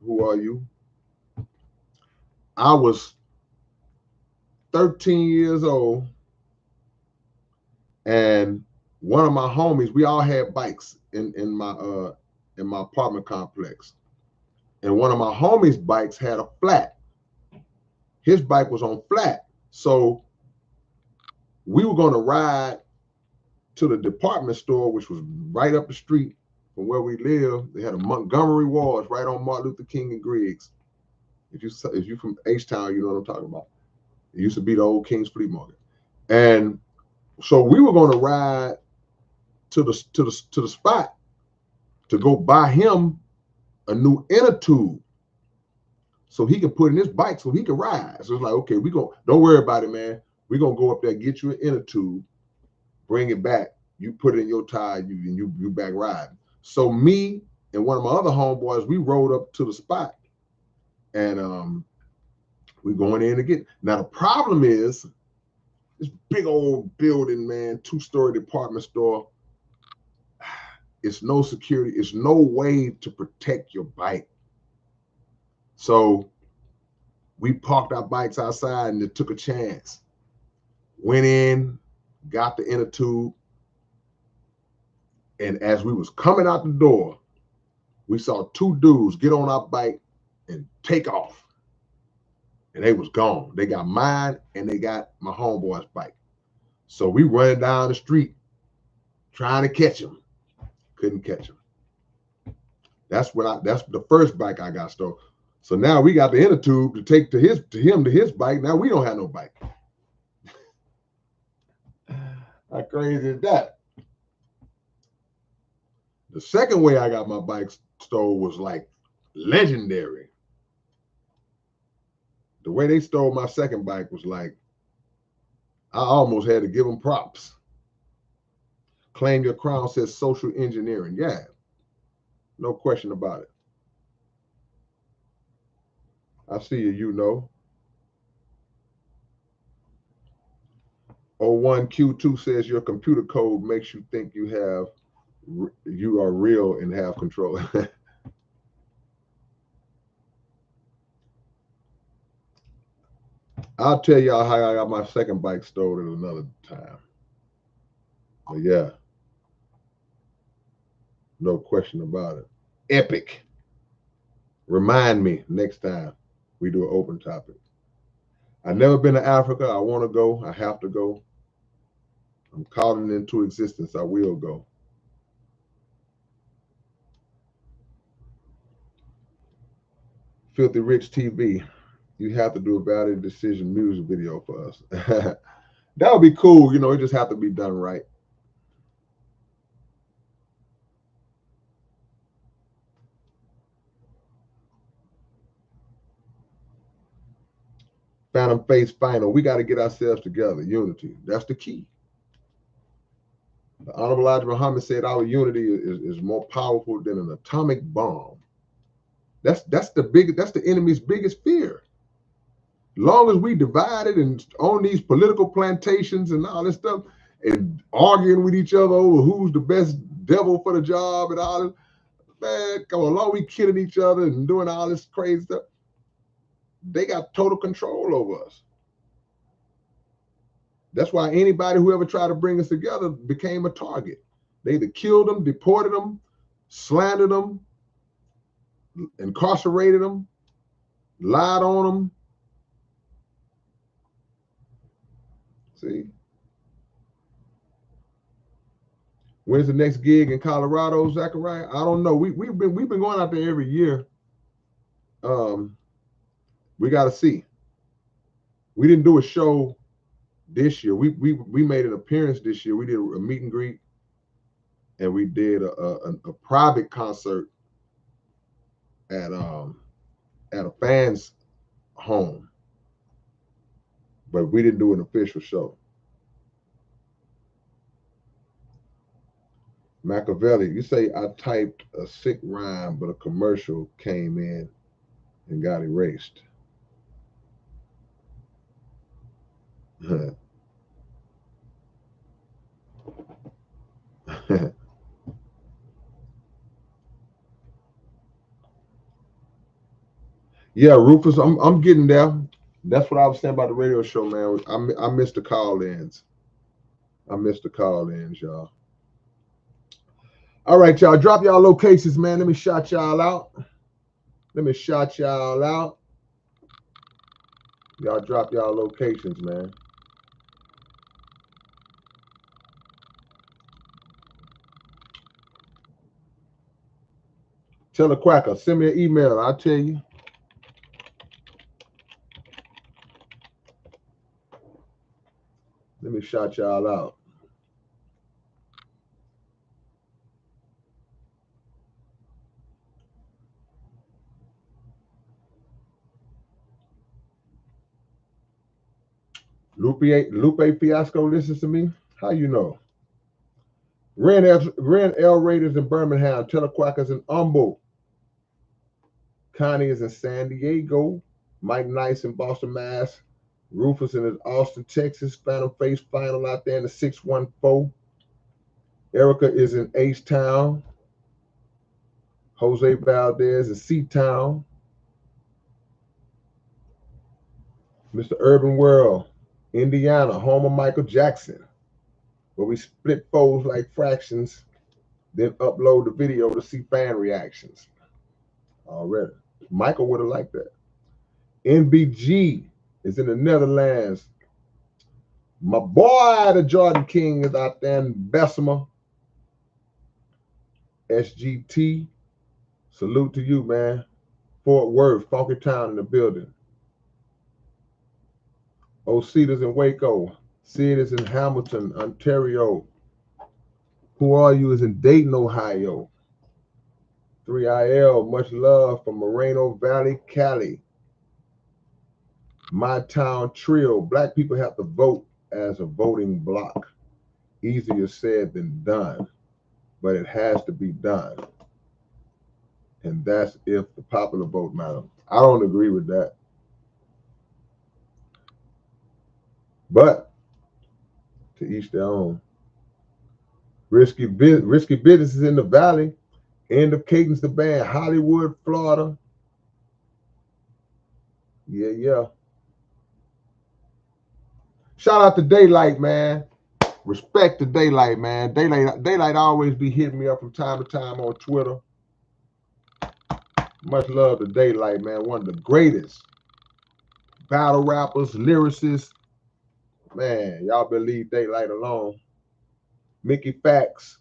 Who are you? I was 13 years old, and one of my homies, we all had bikes in my apartment complex. And one of my homies' bikes had a flat. His bike was on flat. So we were going to ride to the department store, which was right up the street from where we live. They had a Montgomery Ward's right on Martin Luther King and Griggs. If you from H-Town, you know what I'm talking about. It used to be the old King's Flea Market. And so we were going to ride to the spot to go buy him a new inner tube so he can put in his bike so he can ride. So it's like, okay, don't worry about it, man. We're gonna go up there, get you an inner tube, bring it back. You put it in your tire, you back riding. So me and one of my other homeboys, we rode up to the spot, and we going in again. Now the problem is this big old building, man, 2-story department store. It's no security. It's no way to protect your bike. So we parked our bikes outside and it took a chance. Went in, got the inner tube, and as we was coming out the door, we saw 2 dudes get on our bike and take off. And they was gone. They got mine and they got my homeboy's bike. So we running down the street trying to catch them. Couldn't catch them. That's the first bike I got stolen. So now we got the inner tube to take to his bike. Now we don't have no bike. How crazy is that? The second way I got my bike stole was like legendary. The way they stole my second bike was like, I almost had to give them props. Claim Your Crown says social engineering. Yeah, no question about it. I see you, you know. 01Q2 says your computer code makes you think you are real and have control. I'll tell y'all how I got my second bike stolen another time. But yeah, no question about it. Epic. Remind me next time we do an open topic. I've never been to Africa. I want to go. I have to go. I'm calling it into existence. I will go. Filthy Rich TV. You have to do a valid decision music video for us. That would be cool. You know, it just have to be done right. Phantom Face Final. We got to get ourselves together. Unity. That's the key. The Honorable Elijah Muhammad said our unity is more powerful than an atomic bomb. That's the enemy's biggest fear. Long as we divided and on these political plantations and all this stuff, and arguing with each other over who's the best devil for the job and all this. Man, come on, long we killing each other and doing all this crazy stuff. They got total control over us. That's why anybody who ever tried to bring us together became a target. They either killed them, deported them, slandered them, incarcerated them, lied on them. See? When's the next gig in Colorado, Zachariah? I don't know. We've been going out there every year. We got to see. We didn't do a show this year. We made an appearance this year. We did a meet and greet, and we did a private concert at a fan's home, but we didn't do an official show. Machiavelli, you say I typed a sick rhyme, but a commercial came in and got erased. Yeah, Rufus, I'm getting there. That's what I was saying about the radio show, man. I missed the call-ins. Y'all. All right, y'all. Drop y'all locations, man. Let me shout y'all out. Y'all drop y'all locations, man. Tell a quacker, send me an email. I'll tell you. Let me shout y'all out. Lupe Fiasco listens to me. How you know? Ren L Raiders in Birmingham. Telequackers in Humboldt. Connie is in San Diego. Mike Nice in Boston, Mass. Rufus in Austin, Texas. Phantom Face Final out there in the 614. Erica is in H-Town. Jose Valdez in C-Town. Mr. Urban World, Indiana, home of Michael Jackson, where we split foes like fractions, then upload the video to see fan reactions. Already. Michael would have liked that. NBG is in the Netherlands. My boy, the Jordan King, is out there in Bessemer. SGT, salute to you, man. Fort Worth, Funky Town in the building. Cedars in Waco. Sid is in Hamilton, Ontario. Who Are You is in Dayton, Ohio. 3IL, much love from Moreno Valley, Cali. My Town Trio, black people have to vote as a voting block. Easier said than done, but it has to be done. And that's if the popular vote matters. I don't agree with that. But to each their own. Risky businesses in the valley. End of Cadence the Band, Hollywood, Florida. Yeah. Shout out to Daylight, man. Respect to Daylight, man. Daylight always be hitting me up from time to time on Twitter. Much love to Daylight, man. One of the greatest battle rappers, lyricists. Man, y'all better leave Daylight alone. Mickey Fax.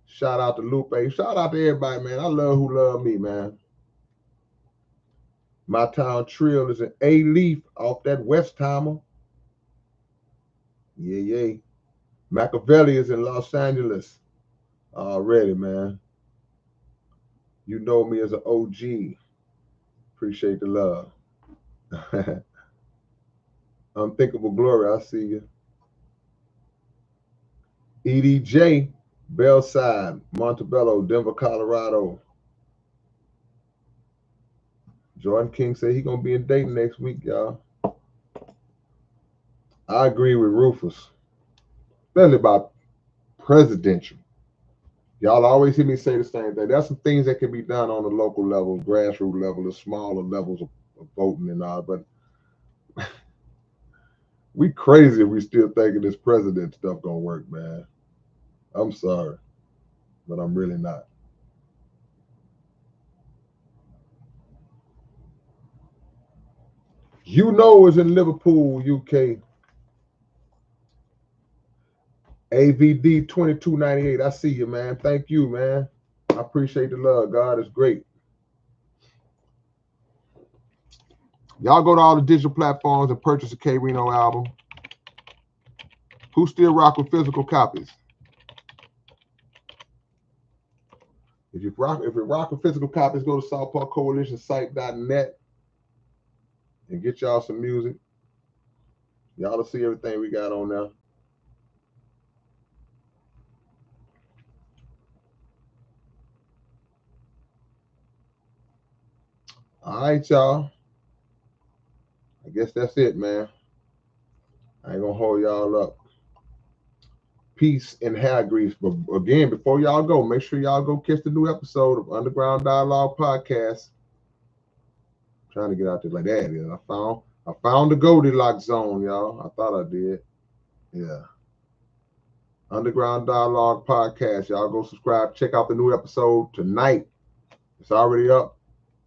Shout out to Lupe. Shout out to everybody, man. I love who love me, man. My Town Trill is an A-Leaf off that West Timer. Yeah. Machiavelli is in Los Angeles. Already, man. You know me as an OG. Appreciate the love. Unthinkable Glory, I see you. EDJ, Bellside, Montebello, Denver, Colorado. Jordan King said he gonna be in Dayton next week, y'all. I agree with Rufus. especially about presidential. Y'all always hear me say the same thing. There's some things that can be done on the local level, grassroots level, the smaller levels of voting and all, but we crazy if we still thinking this president stuff gonna work, man. I'm sorry, but I'm really not. You know is in Liverpool, UK. AVD 2298. I see you, man. Thank you, man. I appreciate the love. God is great. Y'all go to all the digital platforms and purchase a K-Rino album. Who still rock with physical copies? If you rock with physical copies, go to southparkcoalitionsite.net and get y'all some music. Y'all will see everything we got on there. All right, y'all. I guess that's it, man. I ain't gonna hold y'all up. Peace and hair grease. But again, before y'all go, make sure y'all go catch the new episode of Underground Dialogue Podcast. I'm trying to get out there like that. Yeah, I found the Goldilocks zone, y'all. I thought I did. Yeah. Underground Dialogue Podcast. Y'all go subscribe. Check out the new episode tonight. It's already up.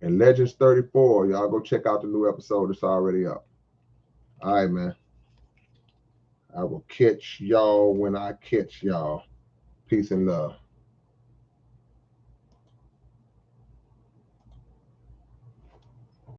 And Legends 34. Y'all go check out the new episode. It's already up. All right, man. I will catch y'all when I catch y'all. Peace and love.